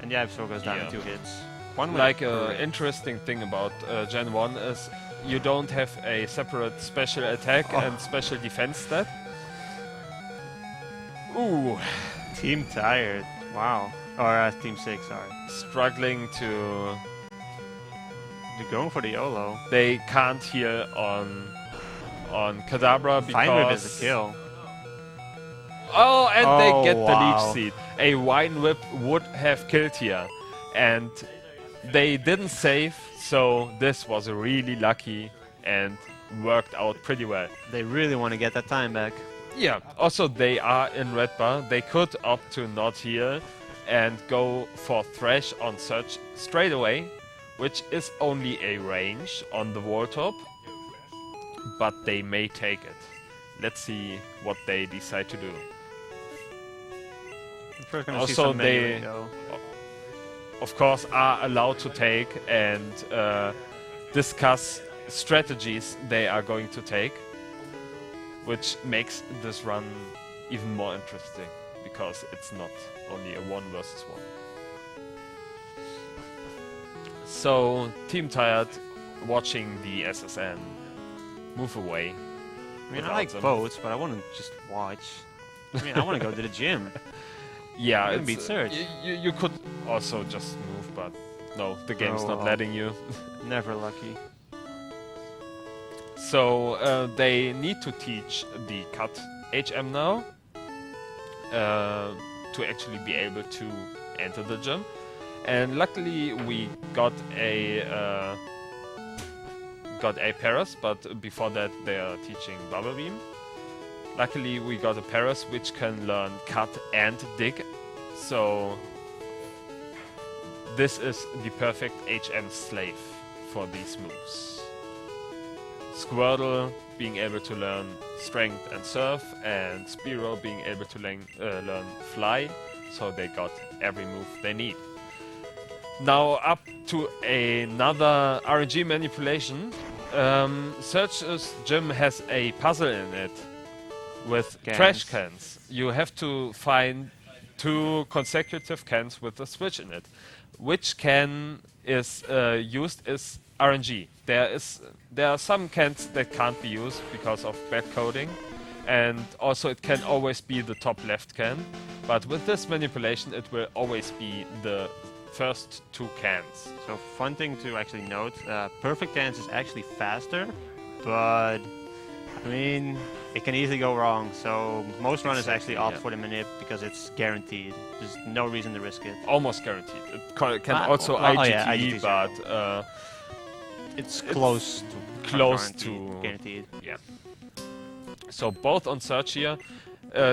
And yeah, Absol goes down in 2 hits. Like interesting thing about Gen 1 is you don't have a separate special attack and special defense stat. Ooh. Team Tired. Wow. Or Team 6, sorry. Struggling to... They're going for the YOLO. They can't heal on Kadabra because... Vine Whip is a kill. Oh, and they get the Leech Seed. A Vine Whip would have killed here. And they didn't save, so this was really lucky and worked out pretty well. They really want to get that time back. Yeah, also they are in red bar. They could opt to not heal and go for Thresh on Surge straight away, which is only a range on the wall top, but they may take it. Let's see what they decide to do. Also, they, of course, are allowed to take and discuss strategies they are going to take, which makes this run even more interesting, because it's not only a 1 versus 1. So, Team Tired watching the SSN move away. I mean, I like votes, but I want to just watch. I mean, I want to go to the gym. Yeah, it's beat Surge. You could also just move, but no, the game's not letting you. Never lucky. So they need to teach the cut HM now. to actually be able to enter the gym. And luckily we got a Paras, but before that they are teaching Bubble Beam. Luckily we got a Paras which can learn Cut and Dig, so this is the perfect HM slave for these moves. Squirtle being able to learn Strength and Surf, and Spearow being able to learn Fly, so they got every move they need. Now up to another RNG manipulation. Search's gym has a puzzle in it with trash cans. You have to find 2 consecutive cans with a switch in it. Which can is used as RNG. There are some cans that can't be used because of bad coding, and also it can always be the top left can. But with this manipulation, it will always be the first 2 cans. So fun thing to actually note, perfect cans is actually faster, but I mean, it can easily go wrong. So most runners actually opt for the manip because it's guaranteed. There's no reason to risk it. Almost guaranteed. It can also IGT, but it's close to guaranteed. Yeah. So both on search here.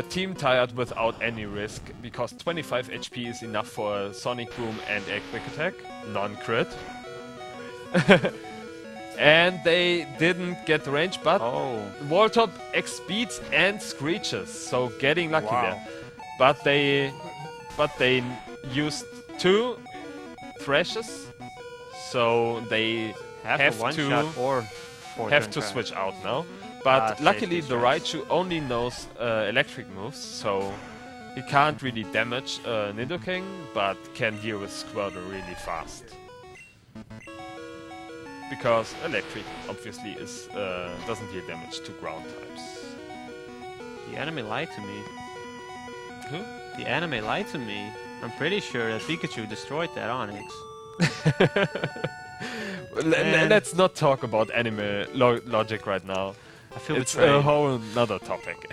Team tired without any risk, because 25 HP is enough for a Sonic Boom and a Quick Attack, non-crit. And they didn't get the range, but Voltop X-speeds and Screeches, so getting lucky there. But they used 2 Thrashes, so they have to switch out now. But luckily the Raichu only knows electric moves, so he can't really damage Nidoking, but can deal with Squirtle really fast. Because electric obviously is doesn't deal damage to ground types. The anime lied to me. Who? The anime lied to me. I'm pretty sure that Pikachu destroyed that Onix. Let's not talk about anime logic right now. I feel it's betrayed. a whole nother topic.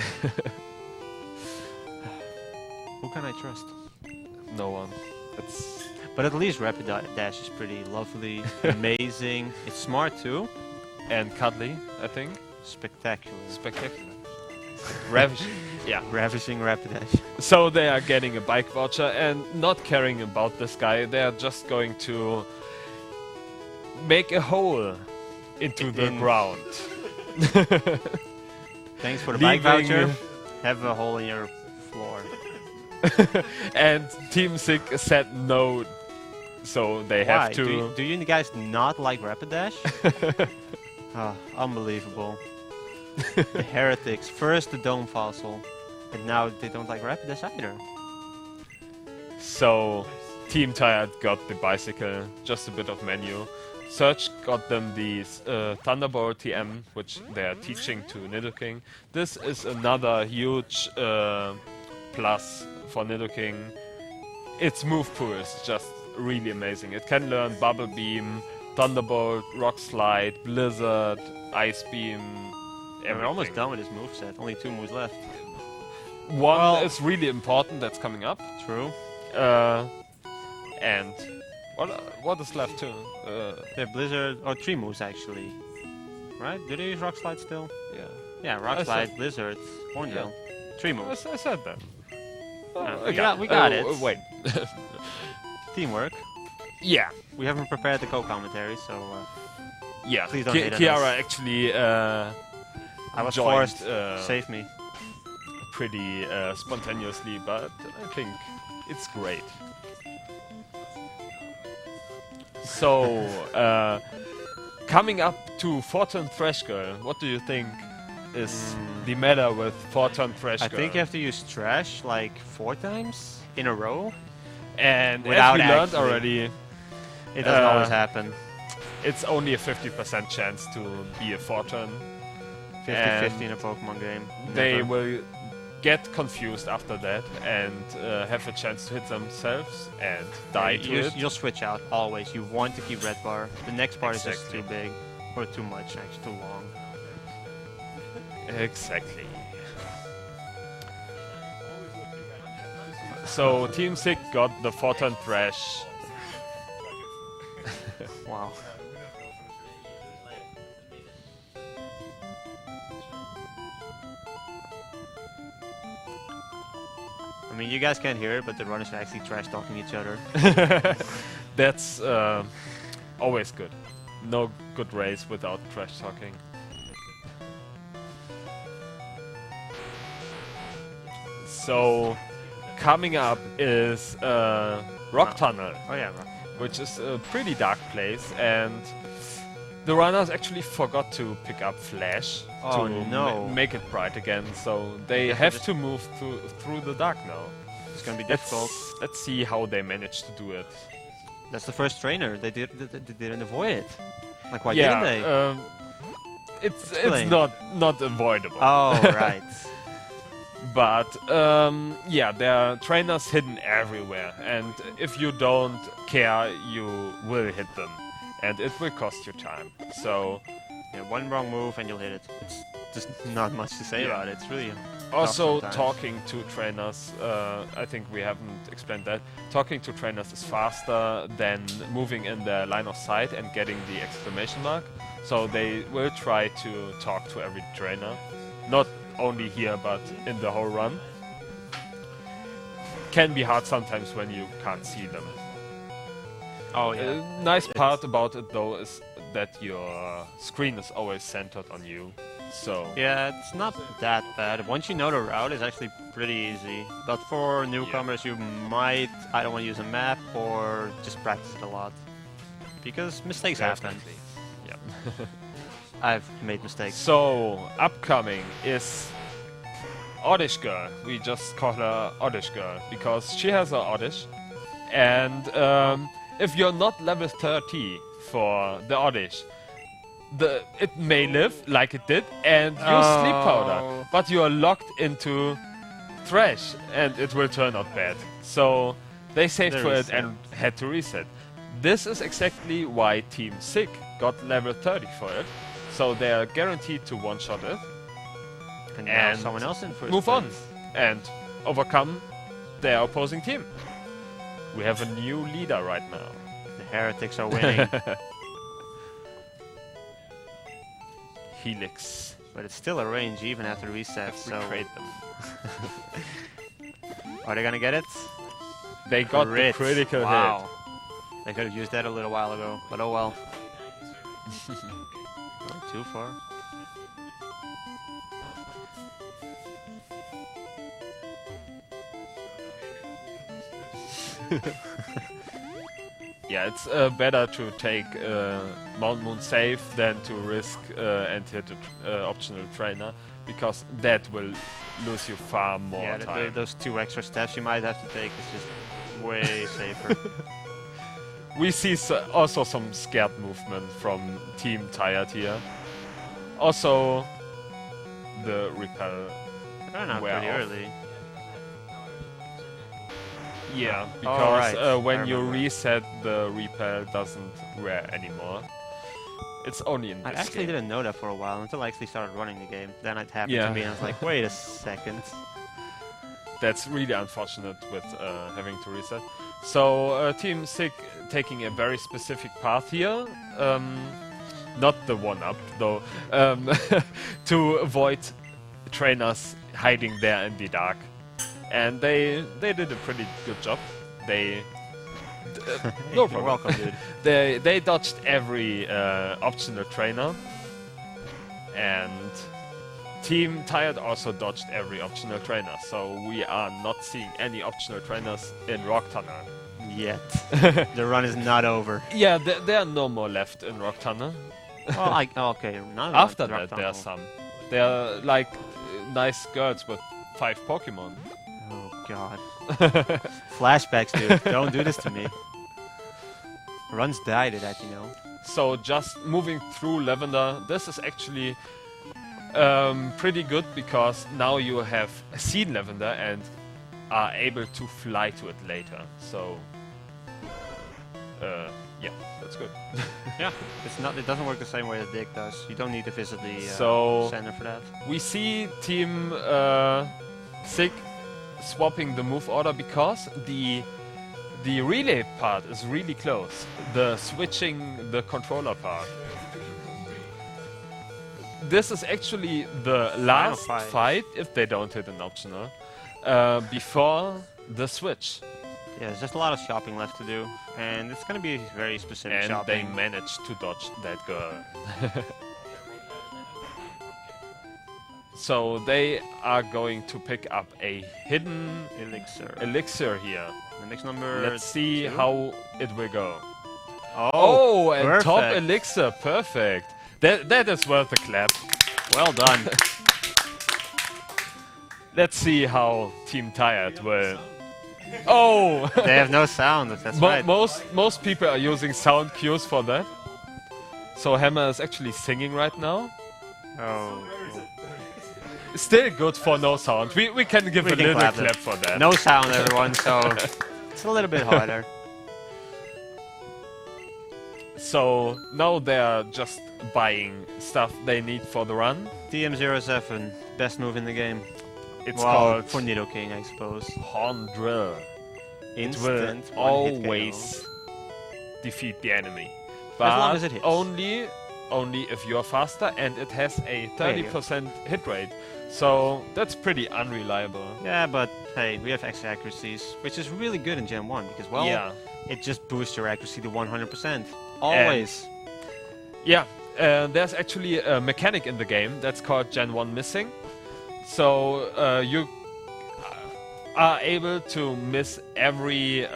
Who can I trust? No one. But at least Rapidash is pretty lovely, amazing. It's smart too. And cuddly, I think. Spectacular. Spectacular. Ravishing. Yeah. Ravishing Rapidash. So they are getting a bike voucher and not caring about this guy. They are just going to make a hole into the ground. Thanks for the bike voucher. Have a hole in your floor. And Team Sick said no, so they have to. Do you guys not like Rapidash? Unbelievable. The heretics. First the Dome Fossil, and now they don't like Rapidash either. So Team Tired got the bicycle, just a bit of menu. Search got them the Thunderbolt TM, which they are teaching to Nidoking. This is another huge plus for Nidoking. Its move pool is just really amazing. It can learn Bubble Beam, Thunderbolt, Rock Slide, Blizzard, Ice Beam, everything. We're almost done with this moveset. Only 2 moves left. One is really important, that's coming up. True. And what is left too? They have Blizzard, or 3 moves actually. Right? Do they use Rock Slide still? Yeah. Yeah, Rock Slide, Blizzard, Hornbill. 3 moves. I said that. We got it. Wait. Teamwork. Yeah. We haven't prepared the co-commentary, so... yeah. Please don't hate on Kiara us. actually I was joined, forced. Save me. pretty spontaneously, but I think it's great. So, coming up to 4-turn Thrash Girl, what do you think is the matter with 4-turn Thrash Girl? I think you have to use Trash like 4 times in a row. And without as we learned already, it doesn't always happen. It's only a 50% chance to be a 4-turn. 50-50 in a Pokemon game. They Never. will get confused after that and have a chance to hit themselves and die to it. You'll switch out always. You want to keep red bar. The next part is just too big. Or too much, actually, too long. Exactly. So Team Sick got the 4-turn Thresh. Wow. I mean, you guys can't hear it, but the runners are actually trash talking each other. That's always good. No good race without trash talking. So, coming up is Rock Tunnel, Oh yeah, Rock. which is a pretty dark place, and the runners actually forgot to pick up Flash Oh, to no. make it bright again, so they guess have just- to move through the dark now. It's gonna be difficult. Let's see how they manage to do it. That's the first trainer. They didn't avoid it. Like, why yeah, didn't they? It's Explain. not avoidable. Oh, right. But yeah, there are trainers hidden everywhere, and if you don't care, you will hit them, and it will cost you time. So Yeah, one wrong move and you'll hit it. It's just not much to say Yeah. about it. It's really also sometimes. talking to trainers, I think we haven't explained that. Talking to trainers is faster than moving in their line of sight and getting the exclamation mark. So they will try to talk to every trainer, not only here but in the whole run. Can be hard sometimes when you can't see them. Oh yeah. Nice part about it though is that your screen is always centered on you. So Yeah, it's not that bad. Once you know the route, it's actually pretty easy. But for newcomers, you might either want to use a map or just practice it a lot. Because mistakes happen. definitely. Yeah. I've made mistakes. So upcoming is Oddish Girl. We just call her Oddish Girl because she has a Oddish. And if you're not level 30 for the Oddish, it may live like it did and use sleep powder, but you are locked into Thresh and it will turn out bad. So they saved They for it reset. and had to reset. This is exactly why Team Sick got level 30 for it. So they are guaranteed to one-shot it, And now and someone else in first move on, place. and overcome their opposing team. We have a new leader right now. The heretics are winning. Helix. But it's still a range even after reset, so... Recreate them. Are they gonna get it? They got the Crit. critical Wow. They could have used that a little while ago, but oh well. Not too far. Yeah, it's better to take Mount Moon safe than to risk and hit an optional trainer, because that will lose you far more Yeah, time. those 2 extra steps you might have to take is just way safer. We see also some scared movement from Team Tired here. Also, the repel. They're not wear pretty off. early. Yeah, because right. when I you remember. reset, the repel doesn't wear anymore. It's only in I this actually game. didn't know that for a while until I actually started running the game. Then it happened Yeah. to me and I was like, wait a second. That's really unfortunate with having to reset. So Team Sick taking a very specific path here. Not the one-up, though. To avoid trainers hiding there in the dark. And they did a pretty good job. They... no You're problem. welcome, dude. They dodged every optional trainer. And Team Tired also dodged every optional trainer. So we are not seeing any optional trainers in Rock Tunnel. Yet. The run is not over. Yeah, there are no more left in Rock Tunnel. Okay, not After Rock that, there are Tunnel. some. They are like nice girls with 5 Pokemon. Oh god. Flashbacks, dude. Don't do this to me. Runs die to that, you know. So just moving through Lavender, this is actually pretty good because now you have seen Lavender and are able to fly to it later. So yeah, that's good. Yeah, it's not. It doesn't work the same way as Dig does. You don't need to visit the So- center for that. We see Team Sick swapping the move order because the relay part is really close. The switching the controller part. This is actually the last fight, if they don't hit an optional, before the switch. Yeah, there's just a lot of shopping left to do, and it's gonna be very specific And shopping. they managed to dodge that girl. So they are going to pick up a hidden elixir here. The next number. Let's see 2. how it will go. Oh, and perfect. top elixir, perfect. That is worth a clap. Well done. Let's see how Team Tired will. Oh! They have no sound. That's right. Most people are using sound cues for that. So Hammer is actually singing right now. Oh. Still good for no sound. We can give a little clap for that. No sound, everyone. So it's a little bit harder. So now they're just buying stuff they need for the run. TM07, best move in the game. It's well, called for Nidoking, I suppose. Horn Drill. Instant. It will always defeat the enemy. But as long as it hits. Only if you are faster, and it has a 30% hit rate. So that's pretty unreliable. Yeah, but hey, we have extra accuracies, which is really good in Gen 1 because, well, yeah. It just boosts your accuracy to 100%. Always. Yeah, there's actually a mechanic in the game that's called Gen 1 Missing. So you are able to miss every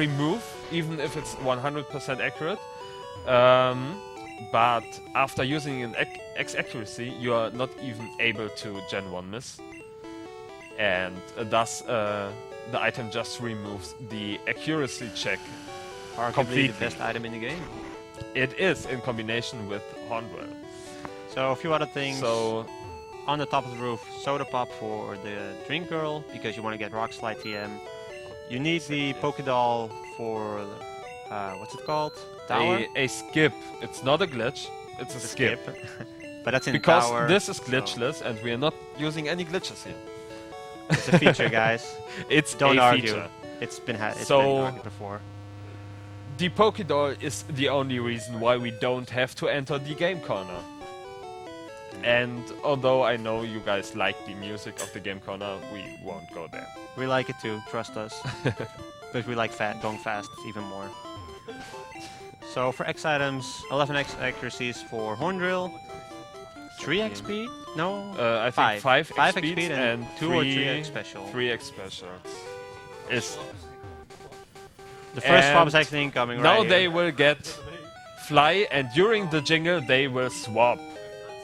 move, even if it's 100% accurate. But after using an X accuracy, you are not even able to Gen 1 miss. And thus, the item just removes the accuracy check completely. The best item in the game. It is, in combination with Hornwell. So a few other things. So on the top of the roof, Soda Pop for the Drink Girl, because you want to get Rock Slide TM. You need the Pokédoll for, what's it called? Tower? A skip. It's not a glitch, it's a skip. But that's in because Tower. This is glitchless, and we are not using any glitches here. It's a feature, guys. Don't argue. Feature. It's been argued before. The Pokédoll is the only reason why we don't have to enter the game corner. And although I know you guys like the music of the game corner, we won't go there. We like it too, trust us. But we like going fast even more. So for X items, 11x accuracies for Horn Drill, 3x speed? No, I think 5x speed and 2 or 3x special. 3x special. Is the first swap is actually incoming now right here. They will get Fly, and during the jingle they will swap.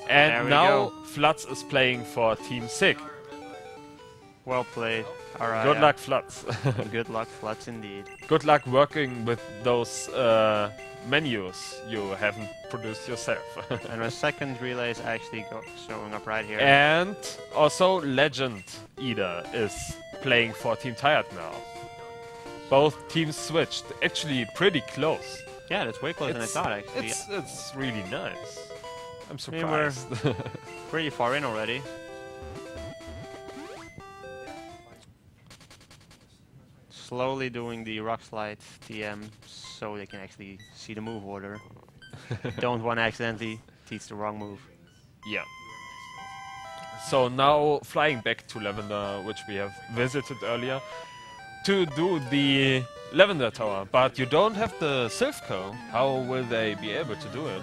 And now Flutz is playing for Team Sick. Well played. Alright. Good luck, Flutz. Good luck, Flutz, indeed. Good luck working with those menus you haven't produced yourself. And our second relay is actually showing up right here. And also LegendEater is playing for Team Tired now. Both teams switched. Actually pretty close. Yeah, that's way closer than I thought, actually. It's really nice. I'm surprised. We're pretty far in already. Slowly doing the Rock Slide TM so they can actually see the move order. Don't want to accidentally teach the wrong move. Yeah. So now flying back to Lavender, which we have visited earlier, to do the Lavender Tower. But you don't have the Silphco. How will they be able to do it?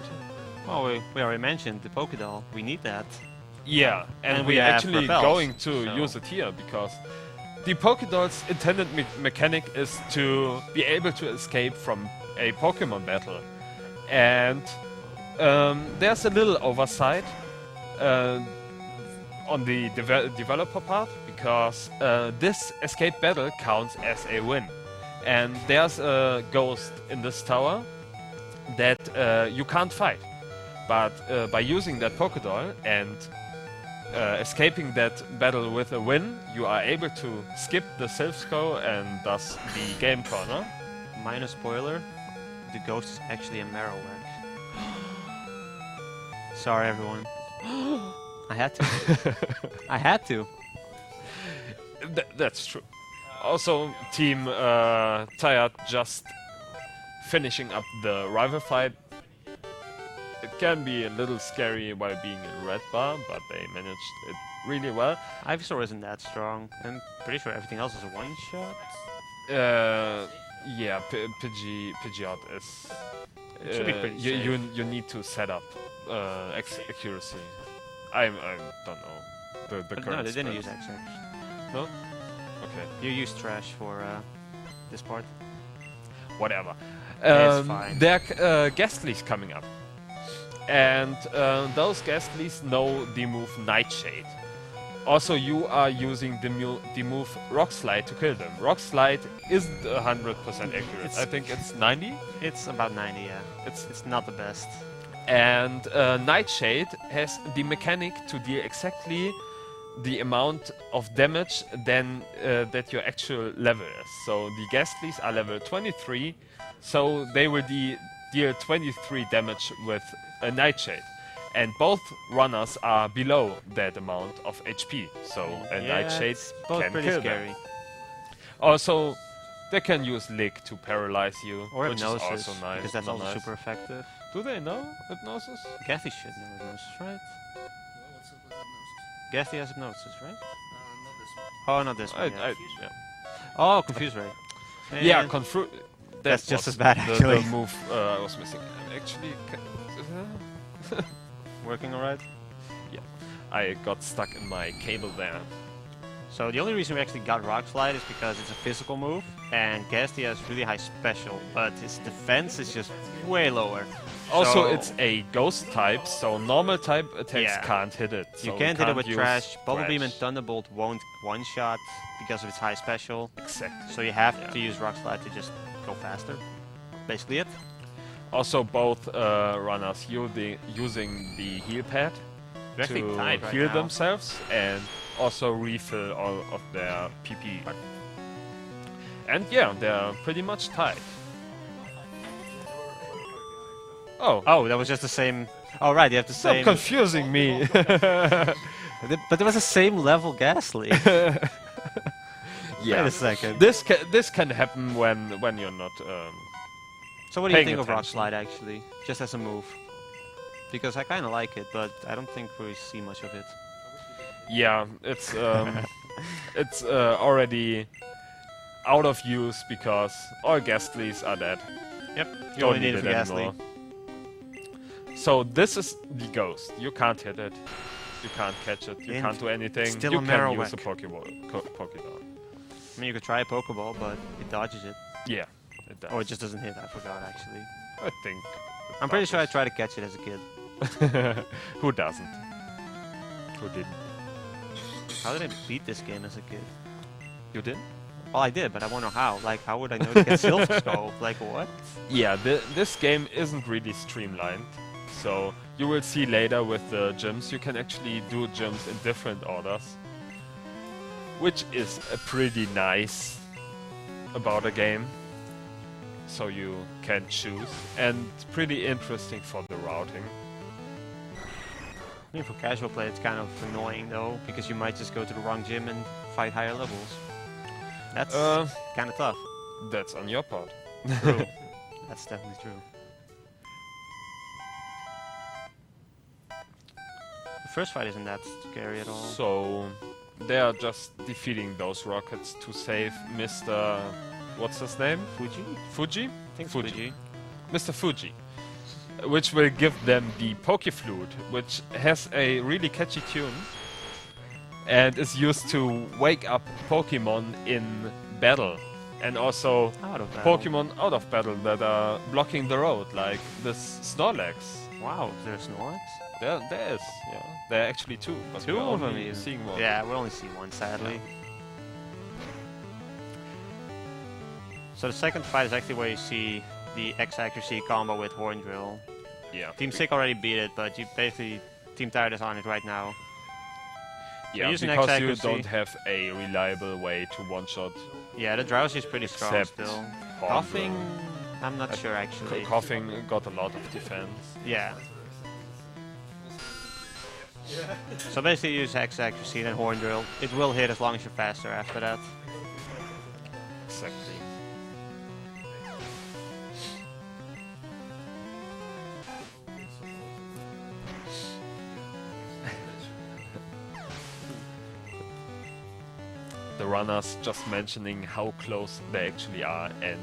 Well, we already mentioned the Pokédoll. We need that. Yeah, and we're actually going to use it here because the Pokédoll's intended mechanic is to be able to escape from a Pokémon battle. And there's a little oversight on the developer part because this escape battle counts as a win. And there's a ghost in this tower that you can't fight. But by using that Pokédoll and escaping that battle with a win, you are able to skip the Silphco and thus the game corner. Minor spoiler, the ghost is actually a Marowak. Sorry everyone. I had to. I had to. That's true. Also, Team Tired just finishing up the rival fight. It can be a little scary while being in red bar, but they managed it really well. Ivysaur isn't that strong. I'm pretty sure everything else is a one-shot. Yeah, Pidgeot is. It should be pretty safe. You need to set up accuracy. I don't know the But current no, they didn't spread. use X-Sex. No? Okay. You used Trash for this part. Whatever. It's fine. There are Ghastlies coming up. And those Ghastlies know the move Nightshade. Also, you are using the move Rock Slide to kill them. Rock Slide isn't 100% accurate. I think it's 90? It's about 90, yeah. It's not the best. And Nightshade has the mechanic to deal exactly the amount of damage that your actual level is. So the Ghastlies are level 23, so they will deal 23 damage with a Nightshade. And both runners are below that amount of HP, so a Nightshade it's both can pretty kill scary. them. Also, they can use Lick to paralyze you, Or which Hypnosis, is also nice. because that's also nice. super effective. Do they know Hypnosis? Gathy should know Hypnosis, right? What's up with hypnosis? Gathy has Hypnosis, right? Not this one. Oh, not this one. Yeah. Yeah. Oh, Confuse Ray. Yeah, Eh, that That's just was as bad, the actually. move I was missing. Actually, working alright. I got stuck in my cable there. So the only reason we actually got Rock Slide is because it's a physical move, and Ghastly has really high special, but his defense is just way lower. Also, So- it's a ghost type, so normal type attacks Yeah. can't hit it. You so can't hit it with use Trash. Bubble Beam and Trash. Thunderbolt won't one-shot because of its high special. Exactly. So you have Yeah. to use Rock Slide to just go faster. Basically it. Also, both runners using the heal pad They're actually to tied right heal now. themselves and also refill all of their PP. And yeah, they're pretty much tied. Oh, Oh, that was just the same. Oh, right, you have the stop same. confusing me. But there was the same level Ghastly. Yeah. Wait a second. This can happen when you're not. So what do you paying think of Rock attention. Slide, actually? Just as a move. Because I kind of like it, but I don't think we see much of it. Yeah, it's already out of use because all Ghastlies are dead. Yep, you Don't only need it for it Ghastly. anymore. So this is the ghost. You can't hit it. You can't catch it. You And can't do anything. still You a can use Marowak. a Pokeball. I mean, you could try a Pokeball, but it dodges it. Yeah, it does. Oh, it just doesn't hit. I forgot, actually. I think. I'm pretty sure I tried to catch it as a kid. Who doesn't? Who didn't? How did I beat this game as a kid? You didn't? Well, I did, but I won't know how. Like, how would I know to get Silph Skull? Like, what? Yeah, this game isn't really streamlined. So you will see later with the gyms, you can actually do gyms in different orders. Which is pretty nice about a game. So you can choose. And pretty interesting for the routing. I mean, for casual play, it's kind of annoying, though, because you might just go to the wrong gym and fight higher levels. That's kind of tough. That's on your part. True. That's definitely true. The first fight isn't that scary at all. So they are just defeating those rockets to save Mr. What's his name? Fuji? Fuji? I think Fuji. Fuji. Mr. Fuji. Which will give them the Pokeflute, which has a really catchy tune and is used to wake up Pokemon in battle. And also Out of battle. Pokemon out of battle that are blocking the road, like this Snorlax. Wow, is there a Snorlax? There is, yeah. There are actually two, but Two we're of them only even. seeing one. Yeah, we only see one, sadly. So the second fight is actually where you see the X-Accuracy combo with Horn Drill. Yeah. Team Sick already beat it, but you basically Team Tired is on it right now. Yeah, using because you X-Accuracy. don't have a reliable way to one-shot. Yeah, the Drowsy is pretty strong Except still. Horn Coughing, Drill. I'm not sure actually. Coughing got a lot of defense. Yeah. So basically use Hex Accuracy and Horn Drill. It will hit as long as you're faster after that. Exactly. The runners just mentioning how close they actually are, and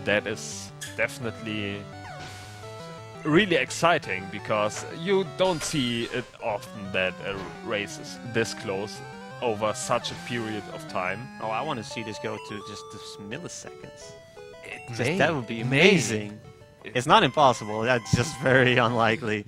that is definitely really exciting because you don't see it often that a race is this close over such a period of time. Oh, I want to see this go to just milliseconds. May- That would be amazing. It's not impossible, that's just very unlikely.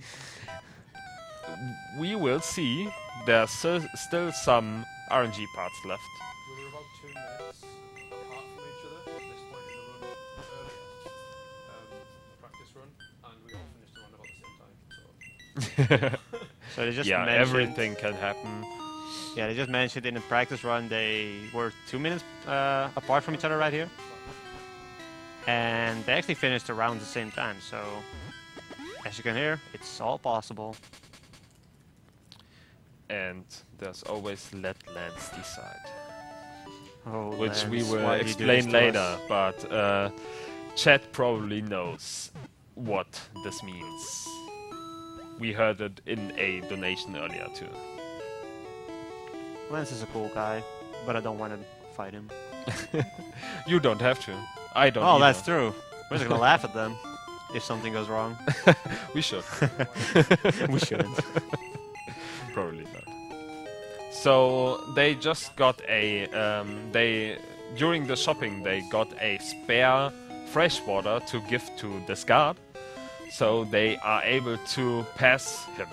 We will see. There's still some RNG parts left. We were about 2 minutes apart from each other at this point in the run earlier. Practice run, and we all finished the run about the same time. So they just Yeah, mentioned, everything can happen. Yeah, they just mentioned in the practice run they were 2 minutes apart from each other right here. And they actually finished around the same time, so as you can hear, it's all possible. And there's always let Lance decide. Oh, Which we Lance, will why did you do this explain to later, us? but chat probably knows what this means. We heard it in a donation earlier too. Lance is a cool guy, but I don't want to fight him. You don't have to. I don't. Oh, either. that's true. We're just gonna laugh at them if something goes wrong. We should. We shouldn't. Probably not. So they just got a during the shopping they got a spare fresh water to give to this guard, so they are able to pass him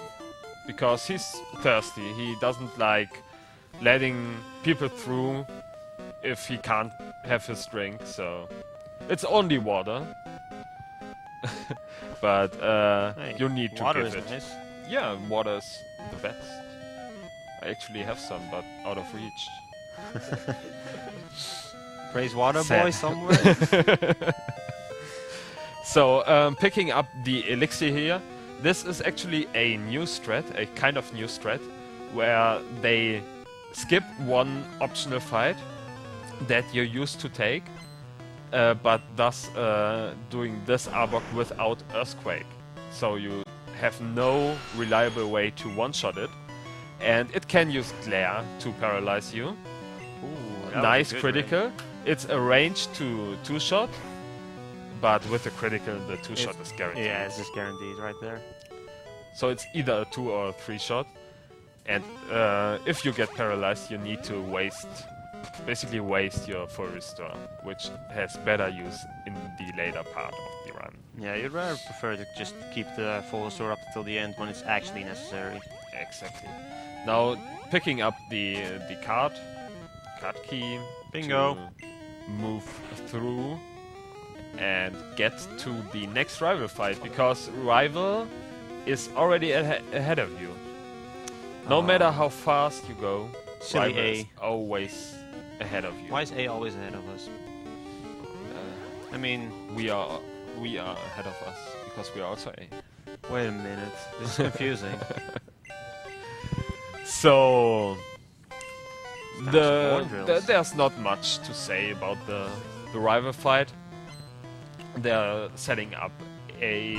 because he's thirsty. He doesn't like letting people through if he can't have his drink. So it's only water, but Hey, you need to water give is it. nice. Yeah, water is the best. I actually have some, but out of reach. Praise water Sad. boy somewhere. So, picking up the elixir here, this is actually a new strat, a kind of new strat, where they skip one optional fight that you used to take, but thus doing this Arbok without Earthquake. So you have no reliable way to one-shot it, and it can use Glare to paralyze you. Ooh, that was a Nice good critical. range. It's a range to two-shot, but with a critical, the two-shot is guaranteed. Yeah, it's just guaranteed right there. So it's either a 2 or a 3-shot, and if you get paralyzed, you need to basically waste your full restore, which has better use in the later part of the run. Yeah, you'd rather prefer to just keep the full restore up until the end when it's actually necessary. Exactly. Now picking up the card key. Bingo. To move through and get to the next rival fight, because rival is already ahead of you. No matter how fast you go, Silly rival is A. always ahead of you. Why is A always ahead of us? I mean, We are ahead of us because we are also A. wait a minute. This is confusing. So Horn drills. there's not much to say about the rival fight. They're setting up a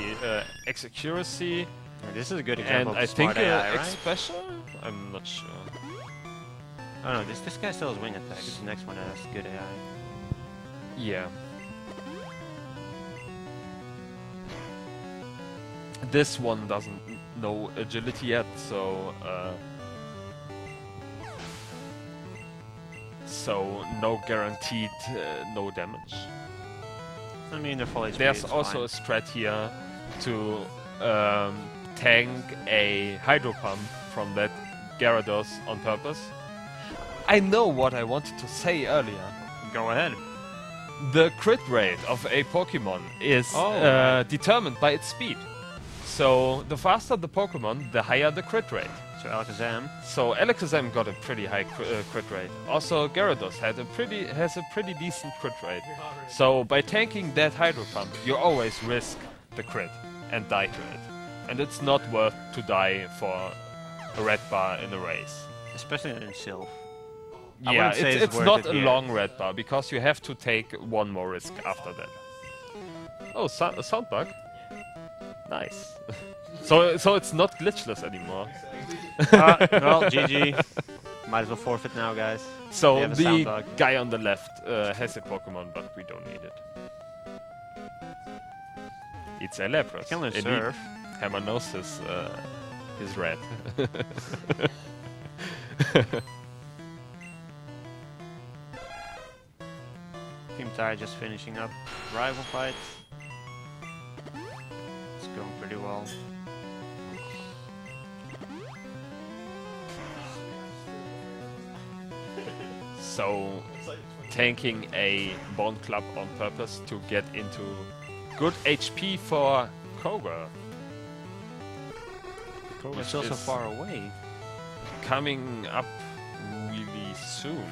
X accuracy This is a good and example of I the think smart AI, X right? special. I'm not sure. Oh no, this guy still has wing attack. This is the next one that has good AI. Yeah. This one doesn't know agility yet, so no guaranteed no damage. I mean, they're full HP. There's it's also a fine. strat here to tank a hydro pump from that Gyarados on purpose. I know what I wanted to say earlier. Go ahead. The crit rate of a Pokémon is Oh. determined by its speed. So the faster the Pokémon, the higher the crit rate. So Alakazam. So Alakazam got a pretty high crit rate. Also Gyarados has a pretty decent crit rate. So by tanking that Hydro Pump, you always risk the crit and die to it. And it's not worth to die for a red bar in a race. Especially in Sylph. I Yeah, wouldn't say it's worth not it a here. long red bar because you have to take one more risk after that. Oh, a sound bug. Nice. so it's not glitchless anymore. Well, GG. Might as well forfeit now, guys. We So have a sound the bug. guy on the left has a Pokemon, but we don't need it. It's a Lapras. Can learn Indeed. Surf. Hammer knows his red. Team Tire just finishing up rival fights. It's going pretty well. So tanking a Bone Club on purpose to get into good HP for Koga. Koga It's still so is far away. coming up really soon.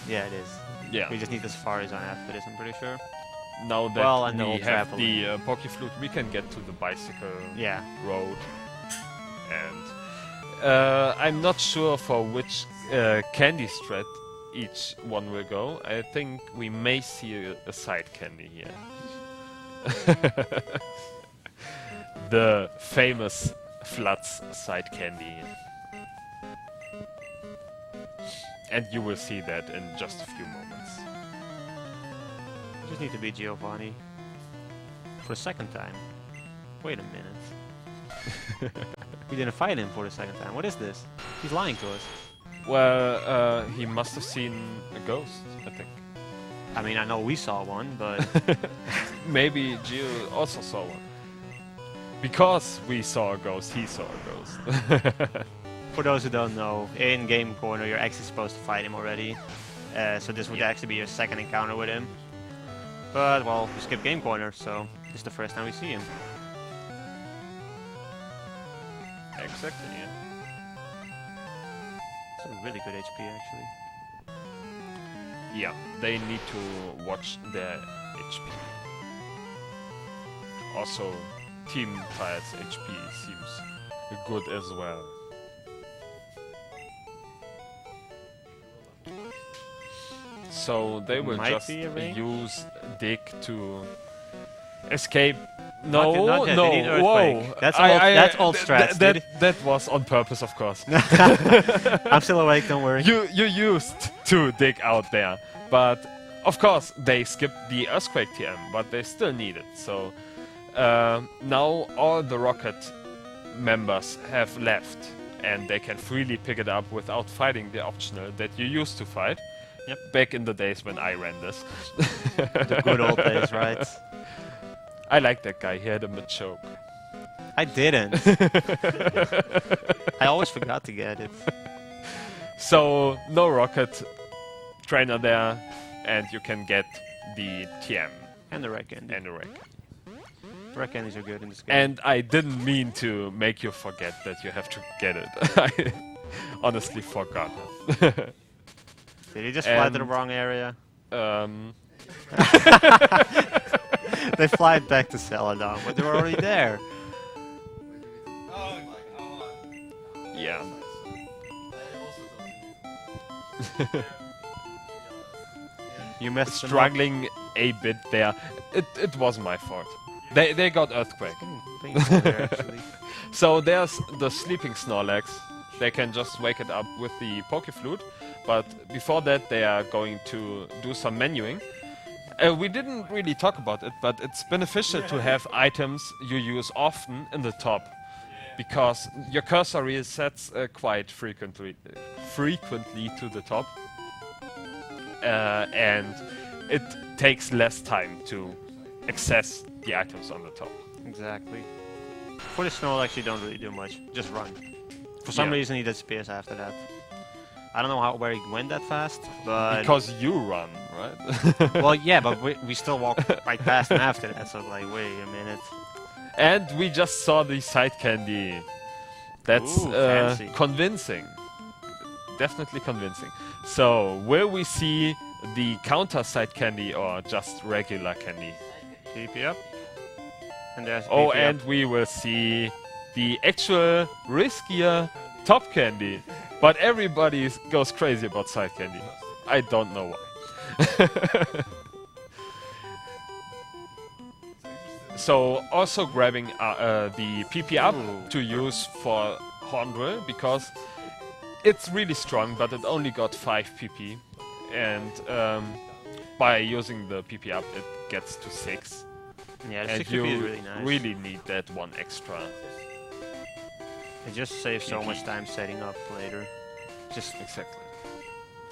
Yeah, it is. Yeah. We just need the Safaris on after this, I'm pretty sure. Now that Well, and the we old have Trapple. the Pokeflute, we can get to the bicycle Yeah. road. And I'm not sure for which candy strat each one will go. I think we may see a side candy here. The famous Flutz side candy. And you will see that in just a few moments. We just need to beat Giovanni. For the second time. Wait a minute. We didn't fight him for the second time. What is this? He's lying to us. Well, he must have seen a ghost, I think. I mean, I know we saw one, but Maybe Gio also saw one. Because we saw a ghost, he saw a ghost. for those who don't know, in Game Corner you're actually supposed to fight him already. So this would actually be your second encounter with him. But, well, we skipped Game Corner, so this is the first time we see him. Exactly, yeah. It's a really good HP, actually. Yeah, they need to watch their HP. Also, Team Tired's HP seems good as well. So they will Might just be a ring? use Dig to escape. Not No, yet, no, they need whoa! Earthquake. That's old strats, dude. That was on purpose, of course. I'm still awake, don't worry. you used to dig out there, but of course they skipped the Earthquake TM, but they still need it. So now all the Rocket members have left, and they can freely pick it up without fighting the optional that you used to fight. Yep. Back in the days when I ran this. The good old days, right? I like that guy. He had a Machoke. I didn't. I always forgot to get it. So no Rocket trainer there, and you can get the TM And the Red Candy. and the Wreck. Red Candies are good in this game. And I didn't mean to make you forget that you have to get it. I honestly forgot. Did he just fly to the and- wrong area? um, They fly back to Celadon, but they were already there. Oh my god. yeah. You messed them up. Struggling a bit there. It wasn't my fault. They got Earthquake. Painful there, actually. So there's the sleeping Snorlax. They can just wake it up with the Pokeflute. But before that, they are going to do some menuing. We didn't really talk about it, but it's beneficial to have items you use often in the top. Because your cursor resets quite frequently to the top. And it takes less time to access the items on the top. Exactly. For the Snorlax, you don't really do much. Just run. For some Yeah. reason, he did Spears after that. I don't know where he went that fast, but... Because you run, right? well, yeah, but we still walked right past him after that, so like, wait a minute. And we just saw the side candy. That's Ooh, fancy. convincing. Definitely convincing. So, will we see the counter side candy or just regular candy? PP up. And there's Oh, PP and up. we will see the actual riskier top candy, but everybody goes crazy about side candy. I don't know why. So also grabbing the PP up to use for Horn Drill, because it's really strong, but it only got 5 PP, and by using the PP up it gets to 6. Yeah, the And 6 you PP is really nice. really need that one extra. It just saves so much time setting up later. Just Exactly.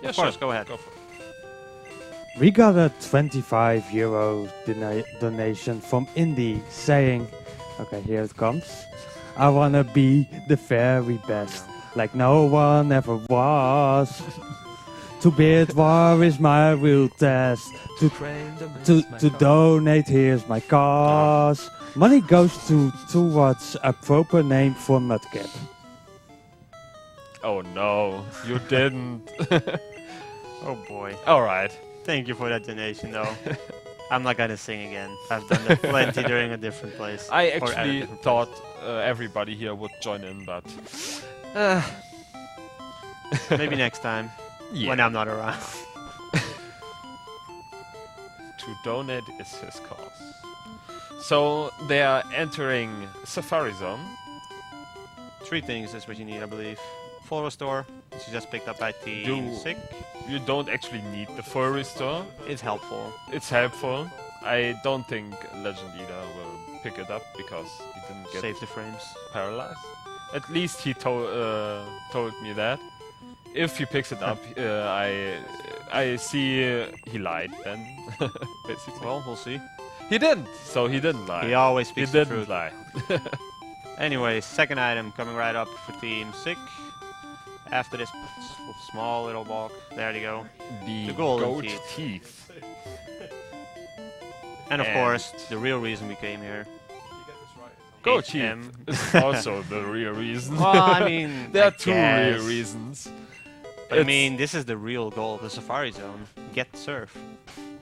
Yeah, of course, go ahead. Go for it. We got a 25 euro donation from Indy saying, okay, here it comes. I wanna be the very best, like no one ever was. To bid war is my real test. To donate, here's my cause. Money goes towards a proper name for Mudkip. Oh no, you didn't. Oh boy. Alright. Thank you for that donation, though. I'm not gonna sing again. I've done that plenty during a different place. I or at a actually different thought everybody here would join in, but place. Maybe next time yeah. when I'm not around. To donate is his cause. So they are entering Safari Zone. 3 things is what you need, I believe. Full restore, which you just picked up at the You- sick. You don't actually need the full restore. It's helpful. It's helpful. I don't think LegendEater will pick it up because he didn't get Save the frames. paralyzed. At least he told me that. If he picks it up, I see he lied then, basically. Well, we'll see. He didn't, so he didn't lie. He always He speaks the didn't truth. lie. Anyway, second item coming right up for Team Sick. After this small little block, there you go. The golden goat teeth. teeth. And of And- course, the real reason we came here. Goat HM. teeth is also the real reason. Well, I mean, there I are 2 guess. real reasons. But I It's- mean, this is the real goal of the Safari Zone. Get surf.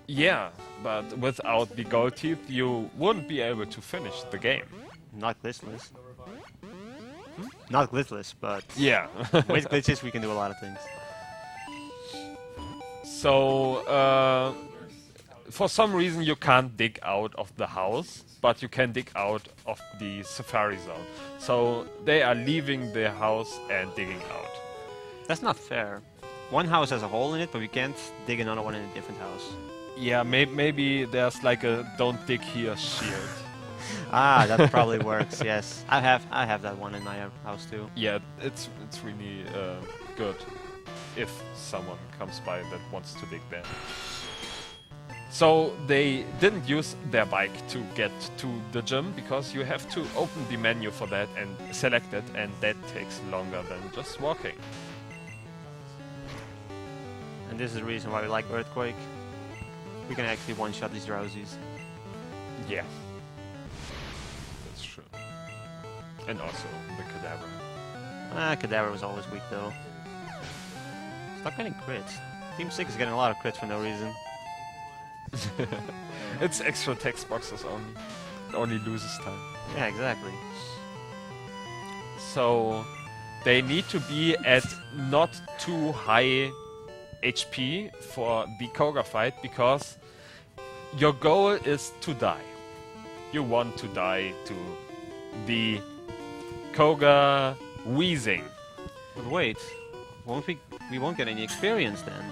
Yeah, but without the gold teeth, you wouldn't be able to finish the game. Not glitchless. Not glitchless, but Yeah. with glitches we can do a lot of things. So, for some reason you can't dig out of the house, but you can dig out of the Safari Zone. So they are leaving the house and digging out. That's not fair. One house has a hole in it, but we can't dig another one in a different house. Yeah, maybe there's like a don't dig here shield. Ah, that probably works. Yes, I have that one in my house too. Yeah, it's really good if someone comes by that wants to dig there. So they didn't use their bike to get to the gym because you have to open the menu for that and select it, and that takes longer than just walking. And this is the reason why we like Earthquake. We can actually one-shot these drowsies. Yeah, that's true. And also the cadaver. Cadaver was always weak though. Stop getting crits. Team 6 is getting a lot of crits for no reason. It's extra text boxes only. It only loses time. Yeah, exactly. So they need to be at not too high HP for the Koga fight because your goal is to die. You want to die to the Koga wheezing. But wait, we won't get any experience then.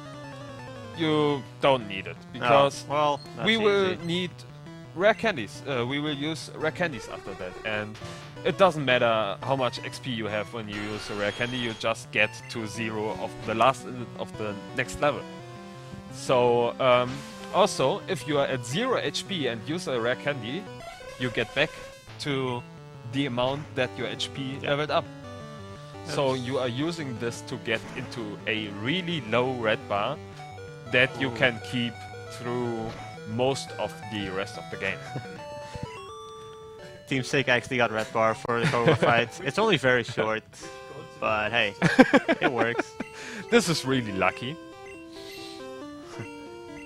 You don't need it because well, that's we will easy. need rare candies. We will use rare candies after that, and it doesn't matter how much XP you have when you use a rare candy. You just get to 0 of the next level. So also, if you are at 0 HP and use a rare candy, you get back to the amount that your HP leveled up. So you are using this to get into a really low red bar that you can keep through most of the rest of the game. Team Sick actually got red bar for the Koga fight. It's only very short, but hey, it works. This is really lucky.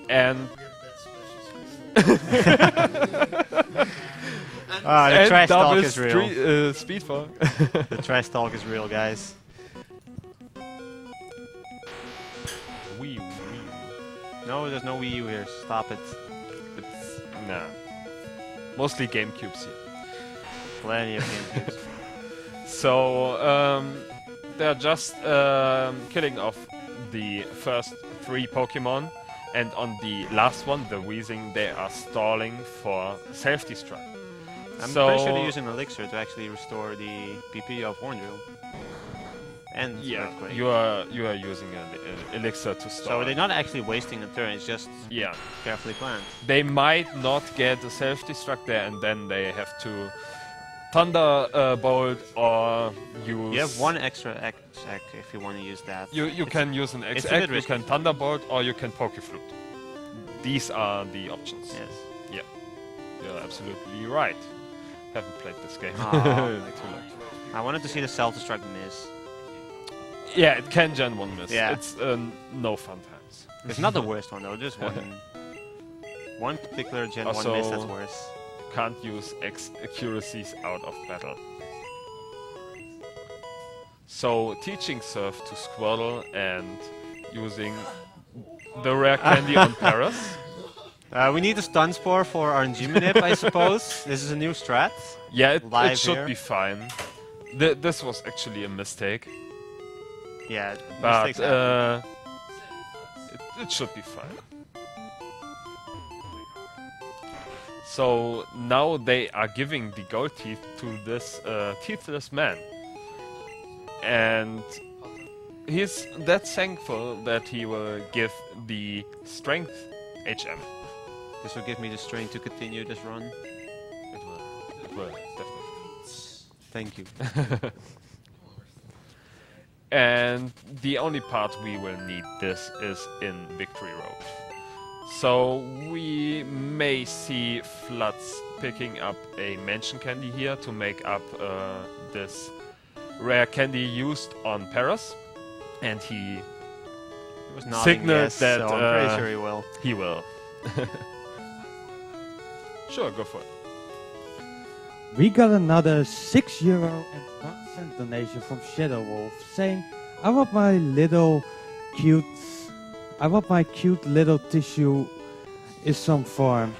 And The trash talk is real. Speedfall. The trash talk is real, guys. No, there's no Wii U here. Stop it. It's nah. Mostly GameCubes here. Plenty of GameCubes. So they're just killing off the first 3 Pokemon, and on the last one, the Weezing, they are stalling for self-destruct. I'm So- pretty sure they're using Elixir to actually restore the PP of Hornrill. And Yeah, Earthquake. you are using an elixir to stall. So they're not actually wasting a turn, it's just Yeah, carefully planned. they might not get a self-destruct there, and then they have to Thunderbolt or use. You have one extra X if you want to use that. You can use an it's a X-Egg, bit you risky. can Thunderbolt, or you can Pokeflute. These are the options. Yes. Yeah, you're absolutely right. Haven't played this game. Aw. Too late. I wanted to see the self-destruct miss. Yeah, it can gen 1 miss. Yeah. It's no fun times. It's not the worst one though, just one particular Gen 1 miss that's Also- worse. Can't use X accuracies out of battle. So teaching Surf to Squirtle and using the rare candy on Paras. We need a stun spore for RNG Manip, I suppose. This is a new strat. Yeah, it Live should here. be fine. This was actually a mistake, Yeah, but mistakes happen. it should be fine. So now they are giving the gold teeth to this teethless man. And he's that thankful that he will give the strength HM. This will give me the strength to continue this run. It will, definitely. Thank you. And the only part we will need this is in Victory Road. So we may see Flutz picking up a mansion candy here to make up this rare candy used on Paras, and he It was nodding signaled yes, that so I'm pretty sure he will. he will. Sure, go for it. We got another €6.01 donation from Shadow Wolf saying, I want my cute little tissue in some form.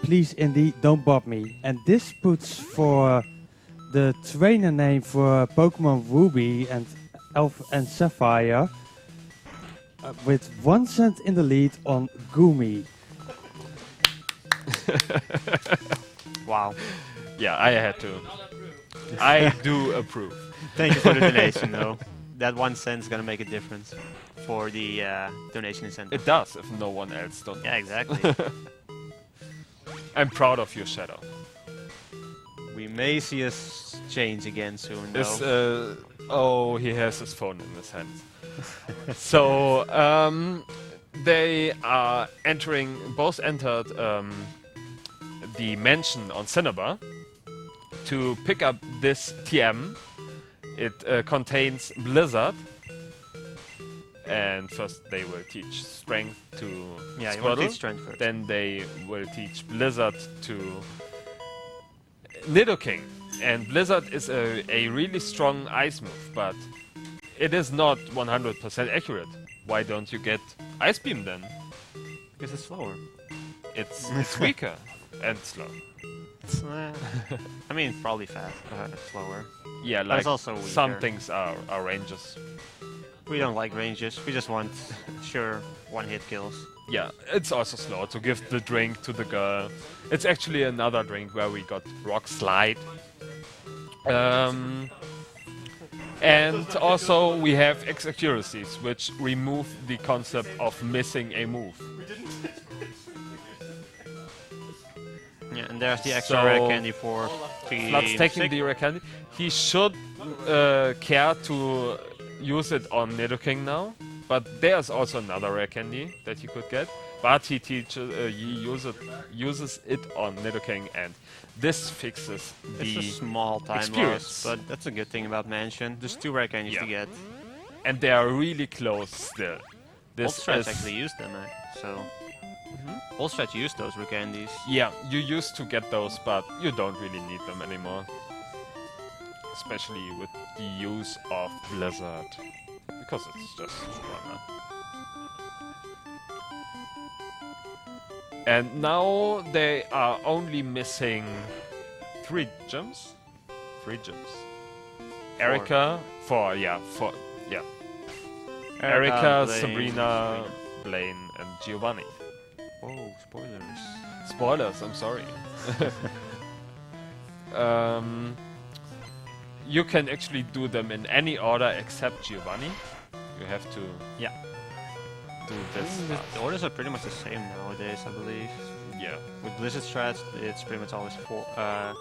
Please, Indy, don't bob me. And this puts for the trainer name for Pokemon Ruby and Elf and Sapphire with 1 cent in the lead on Gumi. Wow. Yeah, I had to. I do approve. Thank you for the donation, though. That 1 cent is gonna make a difference for the donation incentive. It does if no one else does. Yeah, exactly. I'm proud of you, Shadow. We may see us change again soon, though. Is oh, he has his phone in his hand. So they are entering. Both entered the mansion on Cinnabar to pick up this TM. It contains Blizzard, and first they will teach Strength to Yeah, you want to Squirtle. teach strength first. Then they will teach Blizzard to Nidoking. And Blizzard is a really strong ice move, but it is not 100% accurate. Why don't you get Ice Beam then? Because it's slower. It's weaker and slow. It's, I mean, probably fast, slower. Yeah, But like it's also some weaker. things are ranges. We don't like ranges. We just want sure one-hit kills. Yeah, it's also slow to give the drink to the girl. It's actually another drink where we got Rock Slide. And also we have X accuracies, which remove the concept of missing a move. Yeah, and there's the extra So- rare candy for Flutz taking the rare candy. He should care to use it on Nidoking now, but there's also another rare candy that he could get. But he uses it on Nidoking, and this fixes It's a the small time experience. loss, but that's a good thing about Mansion. There's 2 rare candies to Yeah. get. and they are really close still. Old This Stretch is actually used them, so... Old Stretch used those rare candies. yeah, you used to get those, but you don't really need them anymore. Especially with the use of Blizzard, because it's just stronger. And now they are only missing 3 gyms? 3 gyms. Erica, 4, yeah, 4, yeah. Erica, Blaine, Sabrina, Blaine, and Giovanni. Oh, spoilers. Spoilers, I'm sorry. You can actually do them in any order except Giovanni. You have to do this. The orders are pretty much the same nowadays, I believe. Yeah. With Blizzard strats, it's pretty much always 4.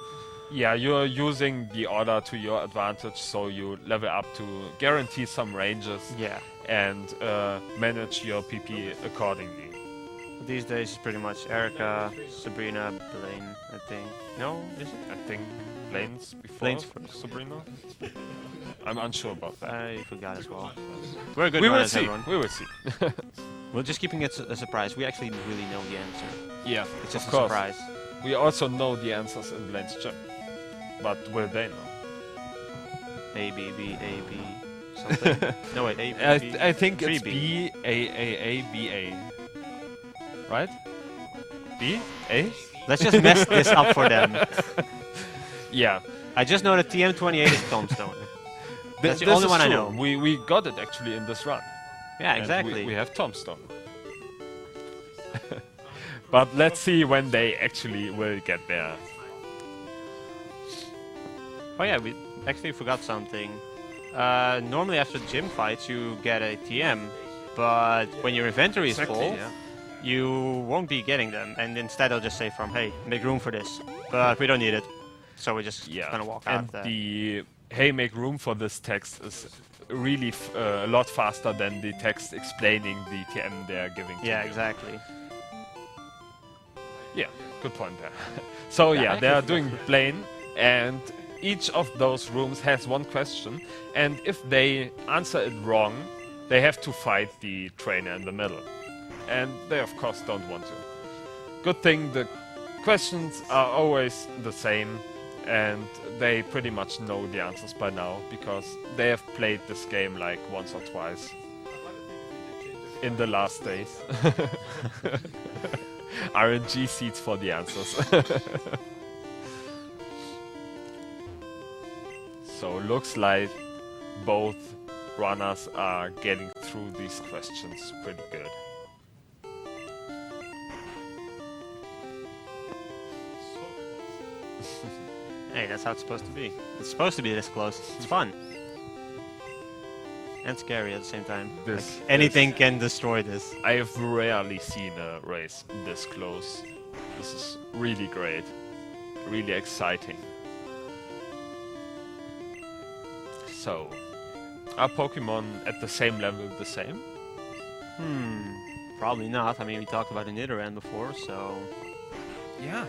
Yeah, you're using the order to your advantage, so you level up to guarantee some ranges Yeah. and manage your PP accordingly. These days, it's pretty much Erica, Sabrina, Blaine, I think. No, is it? I think Blaine's before Blaine's first. Sabrina. I'm unsure about that. I forgot as well. We're good We will runners, see. everyone. We will see. We're just keeping it a surprise. We actually really know the answer. Yeah, It's just of a course. surprise. We also know the answers in Blaine's gym. But will they know? A, B, B, A, B, something. No, wait, A, B, B. I think it's 3B. B, A, B, A. Right? B? A? Let's just mess this up for them. Yeah. I just know that TM28 is Tombstone. That's the This only is one I true. know. We got it actually in this run. Yeah, And exactly. we have Tombstone. But let's see when they actually will get there. Oh yeah, we actually forgot something. Normally after gym fights you get a TM, but when your inventory is full, yeah. you won't be getting them, and instead they'll just say from, hey, make room for this, but we don't need it. So we just kind of walk out And of that. the hey, make room for this text is really a lot faster than the text explaining the TM they're giving to Yeah, you. exactly. Yeah, good point there. So Yeah, yeah, I they are actually doing Blaine, and each of those rooms has one question, and if they answer it wrong, they have to fight the trainer in the middle. And they of course don't want to. Good thing the questions are always the same, and they pretty much know the answers by now, because they have played this game like once or twice in the last days. RNG seats for the answers. So looks like both runners are getting through these questions pretty good. Hey, that's how it's supposed to be. It's supposed to be this close. It's fun. And scary at the same time. This Like, anything can destroy this. I have rarely seen a race this close. This is really great. Really exciting. So, are Pokemon at the same level the same? Probably not. I mean, we talked about the Nidoran before, so... Yeah.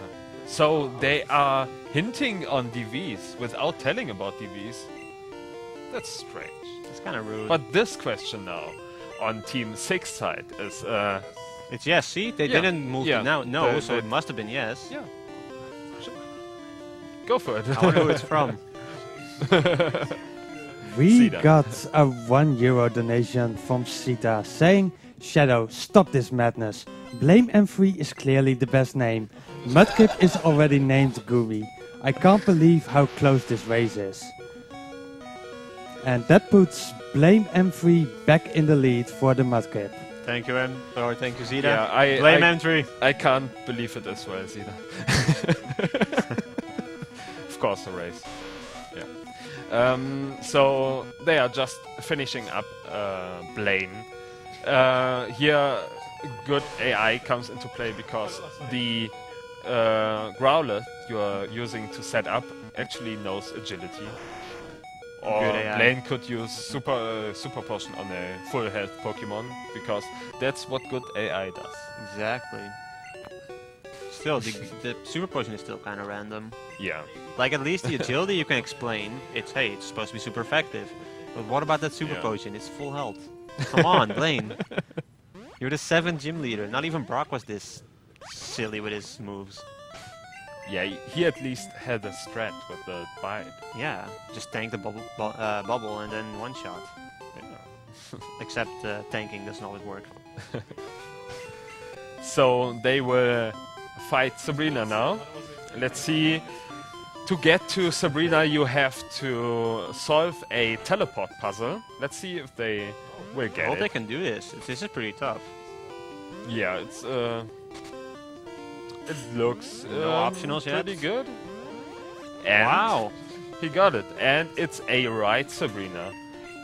So they are hinting on DVs without telling about DVs. That's strange. It's kind of rude. But this question now, on Team 6 side, is it's yes, see? They Yeah. didn't move Yeah. to now. No, so They- it must have been yes. yeah. Go for it. I wonder who it's from. We Sita. got a €1 donation from Sita saying, Shadow, stop this madness. Blame M3 is clearly the best name. Mudkip is already named Gumi. I can't believe how close this race is. And that puts Blame M3 back in the lead for the Mudkip. Thank you, or thank you, Zeta. Yeah, Blame M3. I can't believe it as well, either. Of course, the race. Yeah. So they are just finishing up Blaine. Here, good AI comes into play because the Growler you are using to set up actually knows agility. Or Good AI. Blaine could use super potion on a full health Pokemon, because that's what good AI does. Exactly. Still, the super potion is still kind of random. Yeah. Like, at least the agility you can explain. It's, hey, it's supposed to be super effective. But what about that super Yeah. potion? It's full health. Come on, Blaine. You're the 7th gym leader. Not even Brock was this silly with his moves. Yeah, he at least had a strat with the bite. Yeah, just tank the bubble and then one shot. Yeah. Except tanking doesn't always work. So they will fight Sabrina now. Let's see. To get to Sabrina, you have to solve a teleport puzzle. Let's see if they will I get hope it. they can do this. This is pretty tough. Yeah, it's it looks No optionals yet? pretty good. And Wow. he got it, and it's a right Sabrina.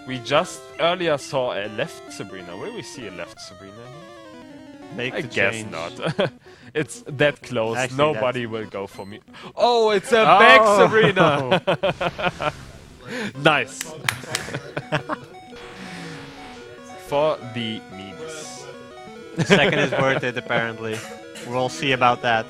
We just earlier saw a left Sabrina. Will we see a left Sabrina here? Make I the guess change. not. It's that close. Actually, Nobody will go for me. Oh, it's a back Sabrina. Nice. For the memes. The second is worth it, apparently. We'll see about that.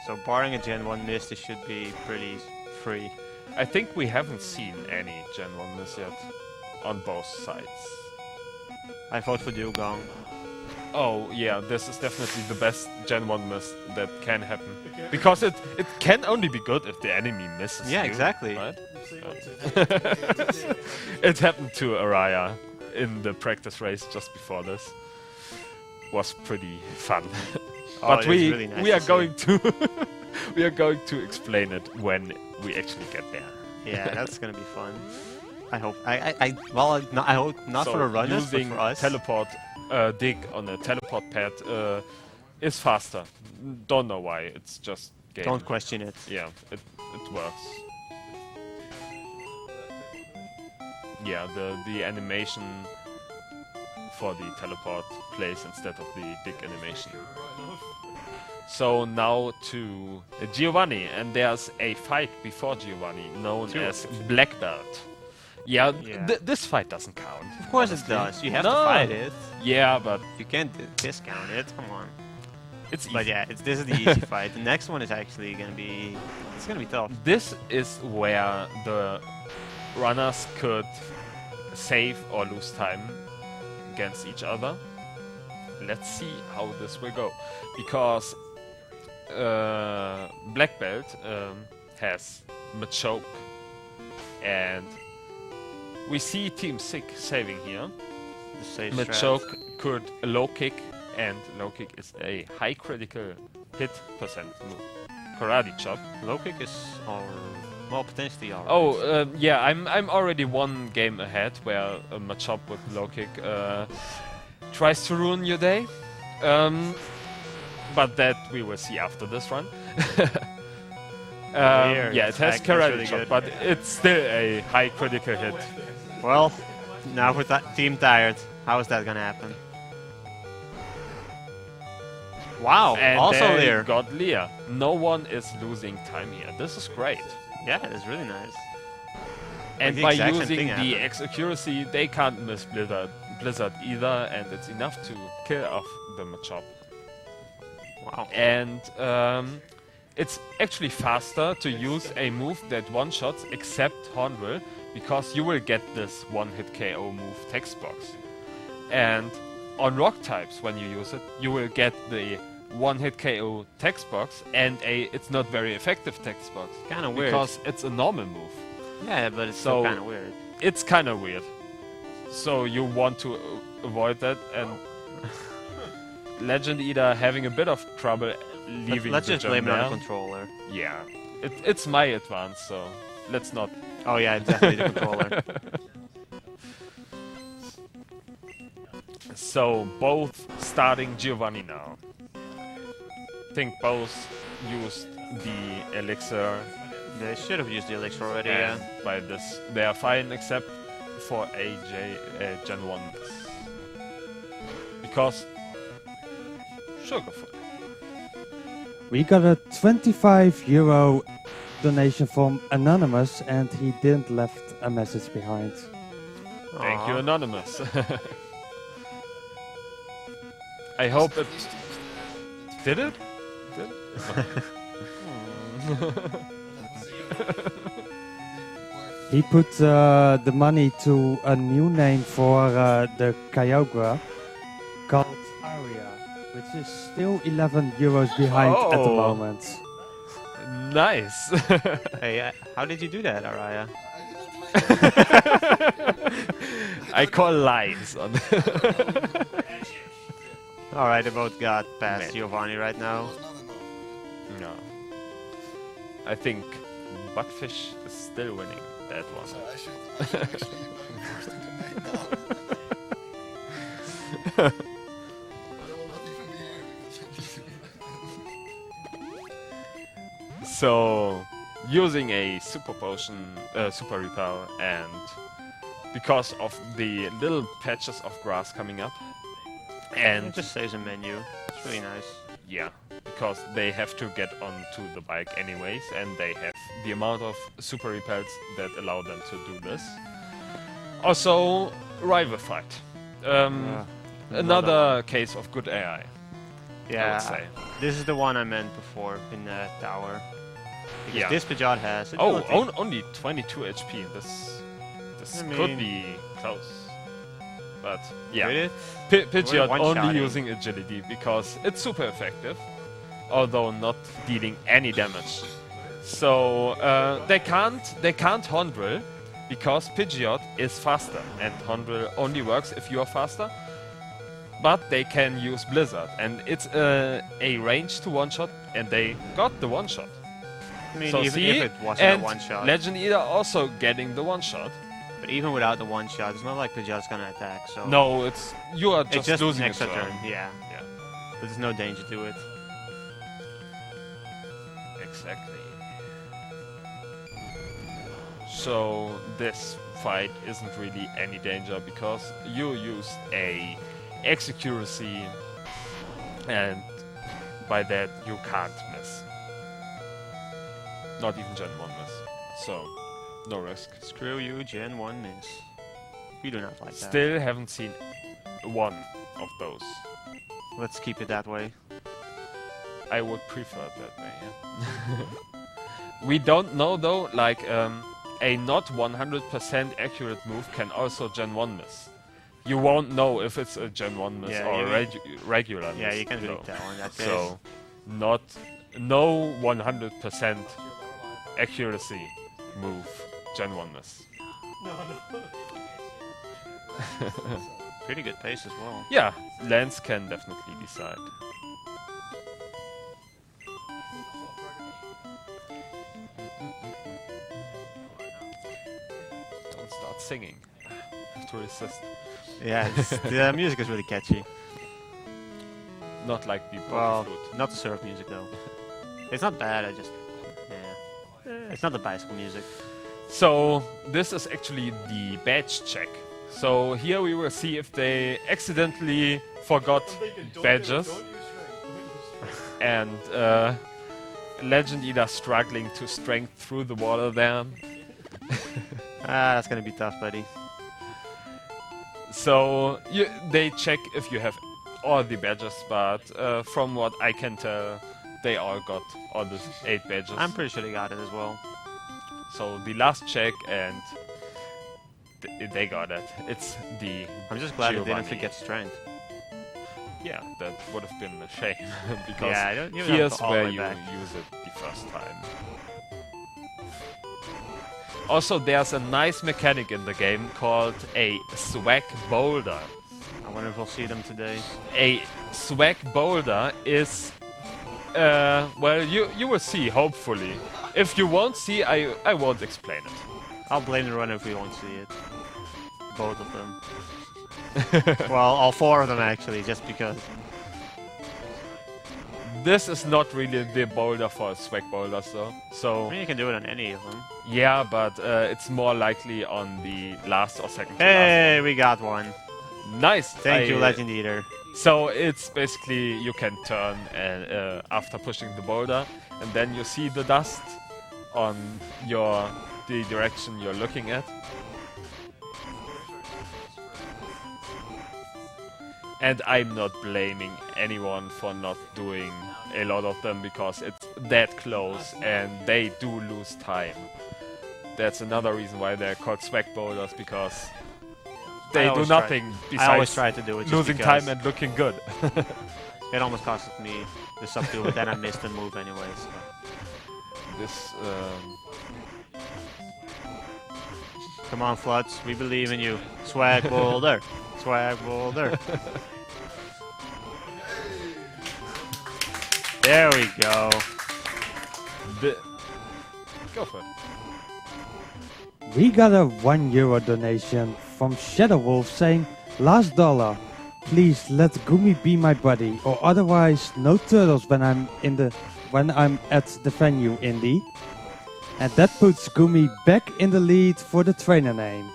So barring a Gen 1 miss, this should be pretty free. I think we haven't seen any Gen 1 miss yet on both sides. I vote for Dugong. Oh yeah, this is definitely the best Gen 1 miss that can happen. Because it can only be good if the enemy misses Yeah, you, exactly. right? It happened to Araya in the practice race just before this. Was pretty fun. Oh, But it is we really nice we are to see. going to we are going to explain it when we actually get there. Yeah, that's gonna be fun. I hope. I hope not So for the runners, but using for us. teleport dig on a teleport pad is faster. Don't know why. It's just game. Don't question it. Yeah, it works. Yeah, the animation for the teleport plays instead of the dig animation. So now to Giovanni, and there's a fight before Giovanni known Two, as actually. Black Belt. Yeah, Yeah. this fight doesn't count. Of course honestly. it does. You have No. to fight it. Yeah, but You can't discount it. Come on. it's But easy. yeah, this is the easy fight. The next one is actually gonna be. It's gonna be tough. This is where the runners could save or lose time against each other. Let's see how this will go. Because Black Belt has Machoke, and we see Team Sick saving here. The safe Machoke strat. could low kick, and low kick is a high critical hit percent move. Karate chop. Low kick is well, potentially alright. Oh, yeah, I'm already one game ahead where Machop with low kick tries to ruin your day. But that we will see after this run. Weird. Yeah, it has That's karate really chop, good. but it's still a high critical hit. Well, now with that team tired, how is that gonna happen? Wow, And also they there. got Leah. No one is losing time here. This is great. Yeah, that's really nice. And the by exact same using thing the happened. X accuracy, they can't miss Blizzard either, and it's enough to kill off the Machop. Wow. And it's actually faster to use a move that one-shots except Hornbill, because you will get this one-hit KO move text box. And on rock types, when you use it, you will get the one-hit KO text box and it's not very effective text box. Kind of weird. Because it's a normal move. Yeah, but it's So- still kind of weird. It's kind of weird. So you want to avoid that, and LegendEater having a bit of trouble leaving Let's the just gem blame it on there. the controller. Yeah, it's my advance, so let's not. Oh yeah, definitely the controller. So both starting Giovanni now. Think both used the elixir, They should have used the elixir already. and Yeah. by this they are fine, except for Gen 1 because Sugarfoot. We got a €25 donation from Anonymous, and he didn't left a message behind. Thank you, Aw. Anonymous. I hope it did it. Did it? He put the money to a new name for the Kyogre called Aria, which is still €11 behind at the Oh. moment. Nice. Hey, how did you do that, Araya? I call lines on. Alright, they both got past Man. Giovanni right now. No. I think Buckfish is still winning that one. So I should actually going first in the night now. I will not even be here because So, using a super potion, super repel, and because of the little patches of grass coming up, And it and just saves a menu. It's really nice. yeah, because they have to get onto the bike anyways, and they have the amount of super repels that allow them to do this. Also, rival fight. Another case of good AI. Yeah, say. this is the one I meant before in the tower. Because Yeah. this Pidgeot has Oh, agility. only 22 HP. This I could mean- be close. But yeah, Did it? Pidgeot only one-shotting. using agility because it's super effective, although not dealing any damage. So they can't Horn Drill because Pidgeot is faster, and Horn Drill only works if you are faster. But they can use Blizzard, and it's a range to one-shot, and they got the one-shot. I mean, So even see, if it wasn't and a one-shot. LegendEater also getting the one-shot. But even without the one-shot, it's not like Pidgeot's gonna attack, so... No, you are it's just just losing an a extra turn. turn. Yeah. Yeah, There's no danger to it. exactly. So this fight isn't really any danger because you used a accuracy, and by that you can't miss. Not even Gen 1 miss. So, no risk. Screw you, Gen 1 miss. We do not like that. Still haven't seen one of those. Let's keep it that way. I would prefer it that way, yeah. We don't know though, like a not 100% accurate move can also Gen 1 miss. You won't know if it's a Gen 1 miss Yeah, or a you- regular miss. Yeah, you can really though. tell in that case. So, no 100% accuracy move Gen 1 miss. Pretty good pace as well. Yeah, Lance can definitely decide. Don't start singing. Have to resist. Yeah, the music is really catchy. Not like the Well, flute. not the surf music though. It's not bad, I just... Yeah. It's not the bicycle music. So this is actually the badge check. So here we will see if they accidentally forgot badges and LegendEater struggling to strength through the water there. That's gonna be tough, buddy. So they check if you have all the badges, but from what I can tell, they all got all the 8 badges. I'm pretty sure they got it as well. So the last check, and they got it. It's the I'm just glad they Giovanni. didn't forget strength. Yeah, that would have been a shame because Yeah, I don't even have to here's go all the where way you back. use it the first time. Also, there's a nice mechanic in the game called a swag boulder. I wonder if we'll see them today. A swag boulder is, well, you will see, hopefully. If you won't see, I won't explain it. I'll blame the runner if we won't see it. Both of them. Well, all 4 of them actually, just because. This is not really the boulder for swag boulders, though. I So mean, you can do it on any of them. yeah, but it's more likely on the last or second to Hey, we got one. last. Nice. Thank you, LegendEater. So it's basically you can turn and after pushing the boulder, and then you see the dust on the direction you're looking at. And I'm not blaming anyone for not doing a lot of them because it's that close and they do lose time. That's another reason why they're called swag boulders, because they do always try- nothing I always besides try to do it just losing because time and looking good. it almost costed me the sub 2, but then I missed the move anyway. So. this. Come on, Flutz, we believe in you. Swag boulder. Swag boulder. There we go. Go for it. We got a €1 donation from Shadow Wolf saying, "Last dollar, please let Gumi be my buddy, or otherwise no turtles when I'm at the venue, Indy." And that puts Gumi back in the lead for the trainer name.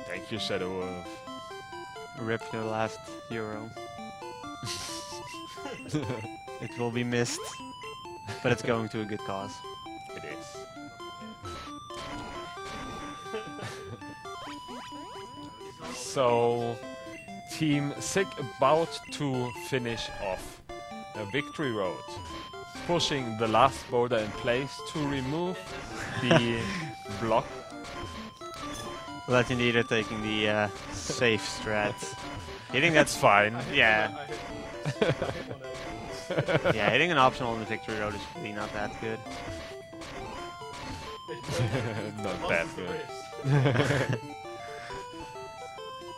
Thank you, Shadow Wolf. Rip your last euro. It will be missed, but it's going to a good cause. It is. So, Team Sig about to finish off a victory road, pushing the last boulder in place to remove the block. LegendEater taking the safe strat. Hitting That's fine. Yeah. Yeah, hitting an optional on the victory road is really not that good. Not that good.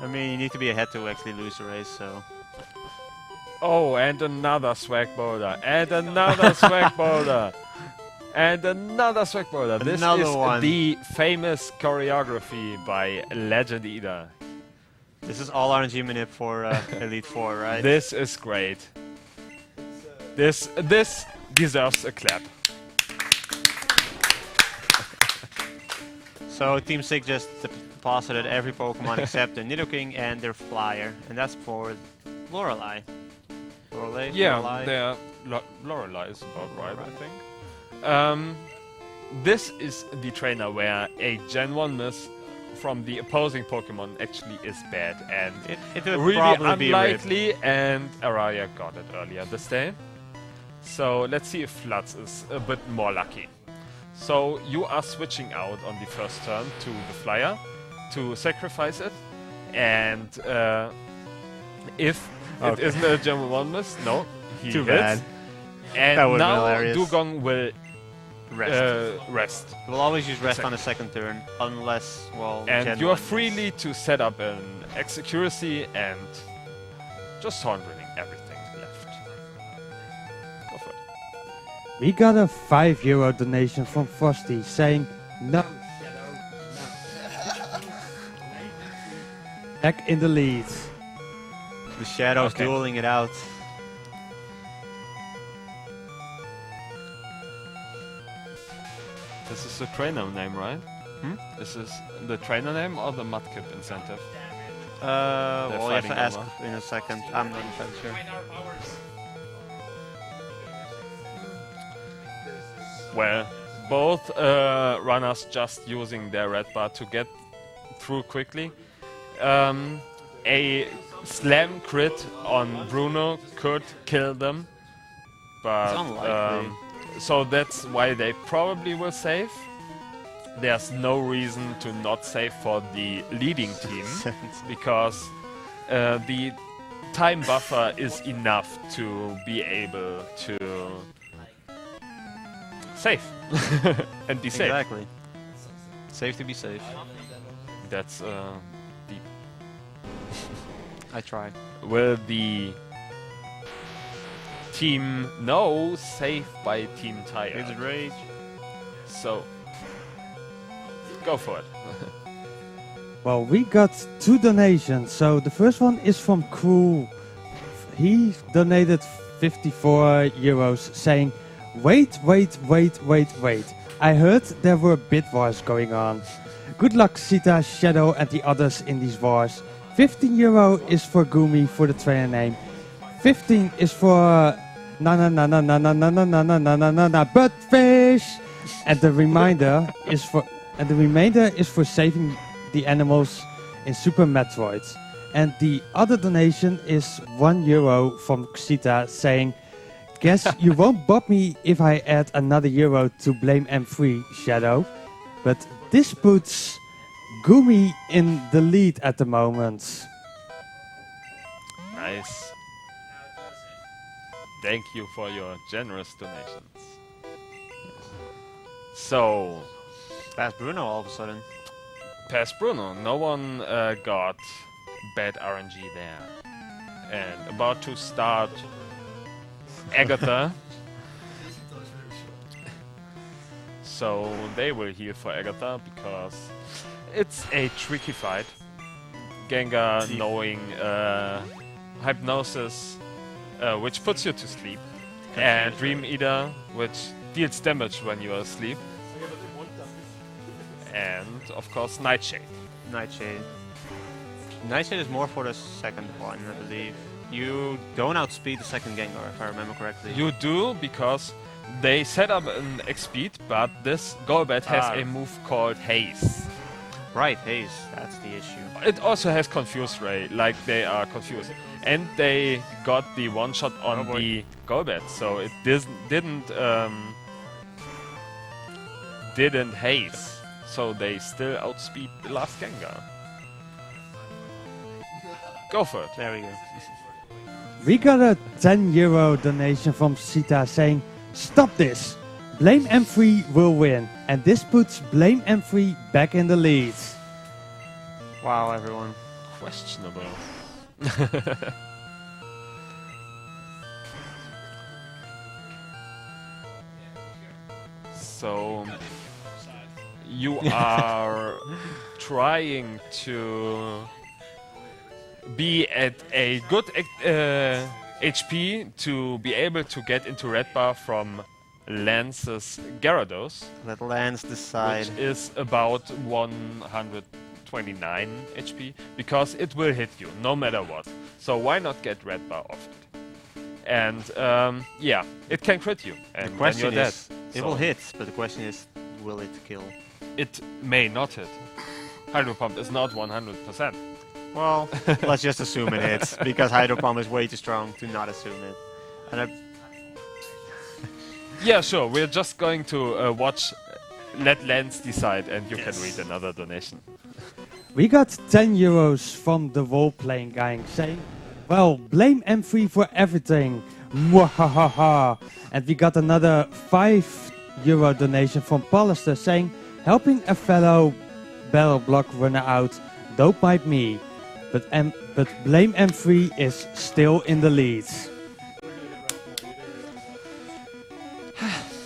I mean, you need to be ahead to actually lose the race, so... Oh, and another swag boulder, and another swag boulder, and another swag boulder. This Another is one. the famous choreography by LegendEater. This is all RNG manip for Elite 4, right? This is great. This deserves a clap. So Team Sig just deposited every Pokemon except their Nidoking and their Flyer, and that's for Lorelei. Lorelei? Yeah, Lorelei? Lorelei is about right, I think. This is the trainer where a Gen 1 miss from the opposing Pokemon actually is bad, and It would really probably be Rip. unlikely, and Araya got it earlier this day. So let's see if Flutz is a bit more lucky. So you are switching out on the first turn to the Flyer to sacrifice it, and if it isn't a Gen 1 miss, no, he Too hits. bad. And That would've been now hilarious. Dugong will Rest. rest. We'll always use rest on the second turn, unless, well, And Gen you are 1 freely to set up an accuracy and just hornbilling everything left. Go for it. We got a €5 donation from Frosty saying, "No, back in the lead." The Shadows Okay. dueling it out. This is the trainer name, right? Hmm? This is the trainer name or the Mudkip incentive? Well, you have to fighting ask over. in a second. I'm not entirely sure. Well, both runners just using their red bar to get through quickly. A slam crit on Bruno could kill them, but It's unlikely. so that's why they probably will save. There's no reason to not save for the leading team because the time buffer is enough to be able to save and be safe. Exactly. Safe to be safe. That's deep. I try. Will the team no save by Team Tire? It's rage. So go for it. Well, we got 2 donations. So the first one is from Crew. He donated €54 saying, wait. I heard there were bid wars going on. Good luck, Sita, Shadow, and the others in these wars. €15 is for Gumi for the trainer name. 15 is for Buttfish, and the remainder is for saving the animals in Super Metroid. And the other donation is €1 from Sita saying, "Guess you won't bop me if I add another euro to blame M3, Shadow." But this puts Gumi in the lead at the moment. Nice. Thank you for your generous donations. So, Past Bruno all of a sudden. past Bruno, no one got bad RNG there. And about to start Agatha. So they will heal for Agatha because it's a tricky fight. Gengar knowing Hypnosis, which puts you to sleep, and Dream Eater, which deals damage when you are asleep, and of course Nightshade. Nightshade. Nightshade is more for the second one, I believe. You don't outspeed the second Gengar, if I remember correctly. You do because they set up an X-Speed, but this Golbat has a move called Haze. Right, Haze, that's the issue. It also has Confuse Ray, like they are confused. And they got the one-shot on the Golbat, so it didn't haze. So they still outspeed the last Gengar. Go for it. There we go. We got a €10 donation from Sita saying, "Stop this! Blame M3 will win." And this puts Blame M3 back in the lead. Wow, everyone. Questionable. So you are trying to be at a good HP to be able to get into red bar from Lance's Gyarados, Let Lance decide. which is about 129 HP, because it will hit you no matter what. So why not get red bar off it? And yeah, it can crit you, and The then question you're dead. is, it So will hit, but the question is, will it kill? It may not hit. Hydro Pump is not 100%. Well, let's just assume it hits, because Hydro Pump is way too strong to not assume it. And Yeah, sure. We're just going to watch, let Lance decide, and you Yes. can read another donation. We got €10 from the role-playing gang saying, "Well, blame M3 for everything. Mwahaha." And we got another €5 donation from Pallister saying, "Helping a fellow battle block runner out, don't mind me. But blame M3 is still in the lead."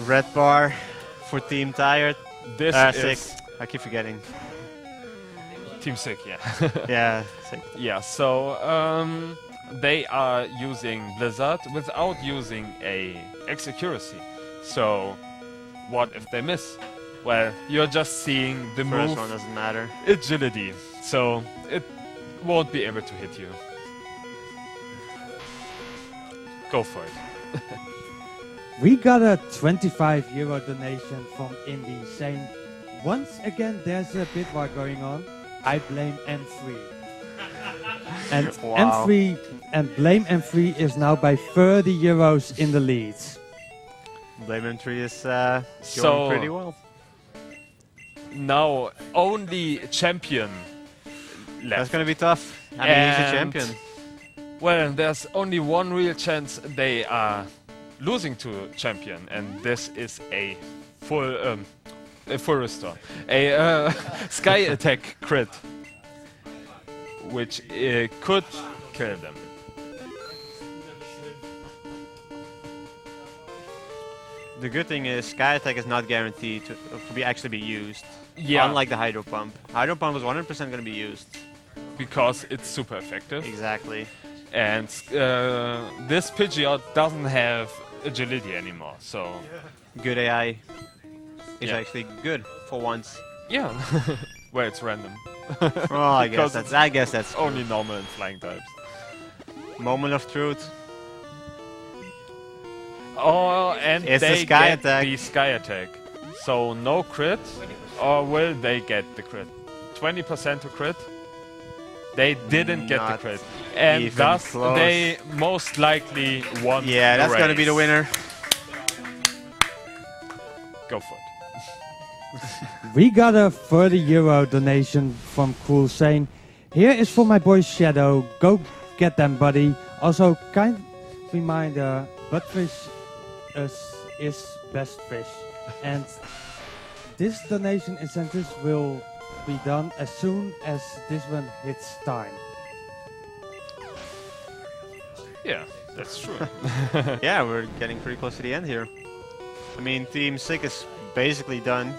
red bar for Team Tired. This Sick. is I keep forgetting. Team Sick, yeah. Yeah, sick. Yeah, so they are using Blizzard without using a X-Accuracy. So what if they miss? Well, you're just seeing the First move one doesn't matter. agility, so it won't be able to hit you. Go for it. We got a €25 donation from Indy saying, "Once again there's a bit war going on. I blame M3." And Wow. blame M3 is now by €30 in the lead. Blame M3 is So- going pretty well. Now, only champion left. That's gonna be tough. I mean, he's a And- champion. Well, there's only one real chance they are losing to champion, and this is a full restore, a sky attack crit, which could kill them. The good thing is Sky Attack is not guaranteed to actually be used. Yeah, Unlike the Hydro Pump. Hydro Pump is 100% going to be used. because it's super effective, Exactly. and this Pidgeot doesn't have agility anymore. So Good AI is Yeah. actually good for once. yeah, well, it's random. Well, I guess Because that's Only normal and flying types. moment of truth. Oh, and It's the they Sky get Attack. the Sky Attack. So no crit, or will they get the crit? 20% to crit? They didn't get the Not crit. And even thus close. they most likely won Yeah, the that's going to be the race. winner. Go for it. We got a €30 donation from Cool saying, "Here is for my boy Shadow. Go get them, buddy. Also, kind reminder, Buttfish is best fish." And this donation incentives will be done as soon as this one hits time. Yeah, that's true. Yeah, we're getting pretty close to the end here. I mean, Team Sick is basically done.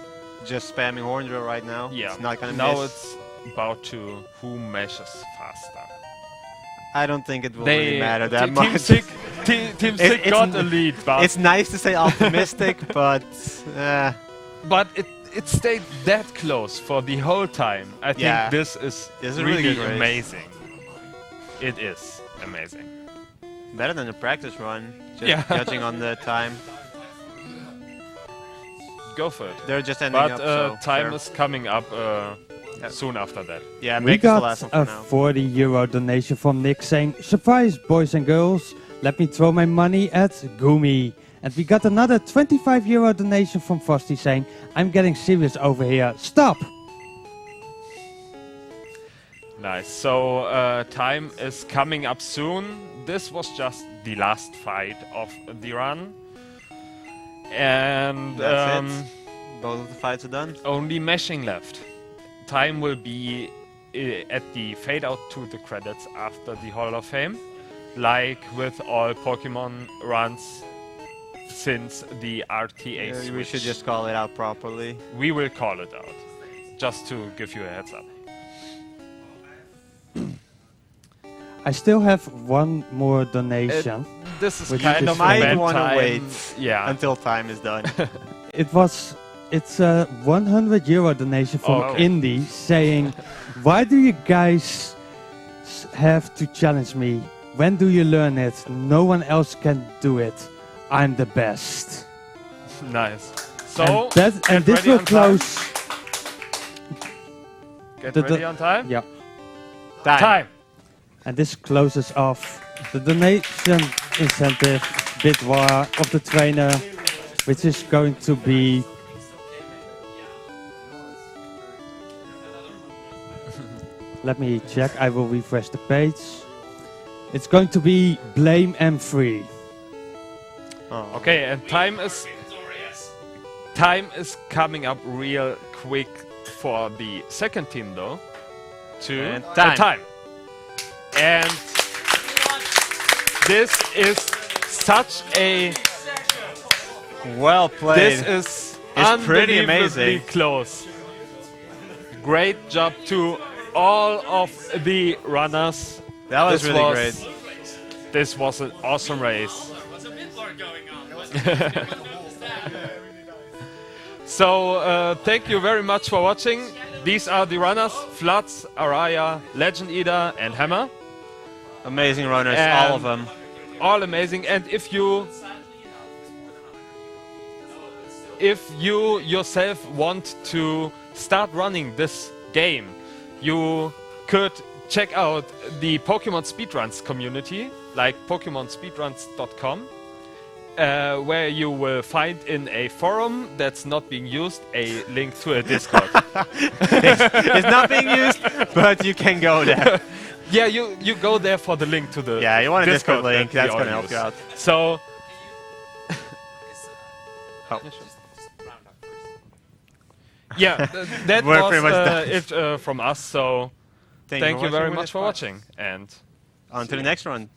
Just spamming horn drill right now. Yeah. It's not gonna now miss. it's about to who measures faster. I don't think it will really matter that Team much. Sick, Team Sick it's got a lead, but It's nice to say optimistic, but but it stayed that close for the whole time. I think Yeah. this is This is a really really good race. amazing. It is amazing. better than the practice run. Just Yeah. judging on the time. Go for it. They're just ending But up. So time fair. is coming up soon after that. Yeah, We make this the got last one a for now. €40 donation from Nick saying, "Surprise, boys and girls, let me throw my money at Gumi." And we got another €25 donation from Frosty saying, "I'm getting serious over here, stop!" Nice. So time is coming up soon. This was just the last fight of the run. And That's it. Both of the fights are done. only meshing left. Time will be at the fade out to the credits after the Hall of Fame, like with all Pokemon runs since the RTA switch. We should just call it out properly. We will call it out, just to give you a heads up. I still have one more donation. This is Which kind is of might a bad wanna time. wait Yeah. Until time is done. It's a €100 donation from Oh, okay. Indy saying, "Why do you guys have to challenge me? When do you learn it? No one else can do it. I'm the best." Nice. So and get this ready will on time. close. Get the- ready on time. Yeah, Time. and this closes off the donation incentive bid war of the trainer, which is going to be let me check, I will refresh the page. It's going to be Blame M3. Oh. Okay, and time is coming up real quick for the second team though. And time. And this is such a Well played. this is It's pretty unbelievably amazing. close. Great job to all of the runners. That was This really great. This was an awesome race. So thank you very much for watching. These are the runners: Flutz, Araya, LegendEater, and Hammer. Amazing runners, And all of them. All amazing. And if you yourself want to start running this game, you could check out the Pokemon Speedruns community, like PokemonSpeedruns.com, where you will find in a forum that's not being used a link to a Discord. It's not being used, but you can go there. Yeah, you go there for the link to the Yeah, you want a Discord link, that we that's all gonna help use. you out. So, Oh. yeah, that We're was pretty much done. it from us. So, thank you very much for watching. watching, and On to the next one.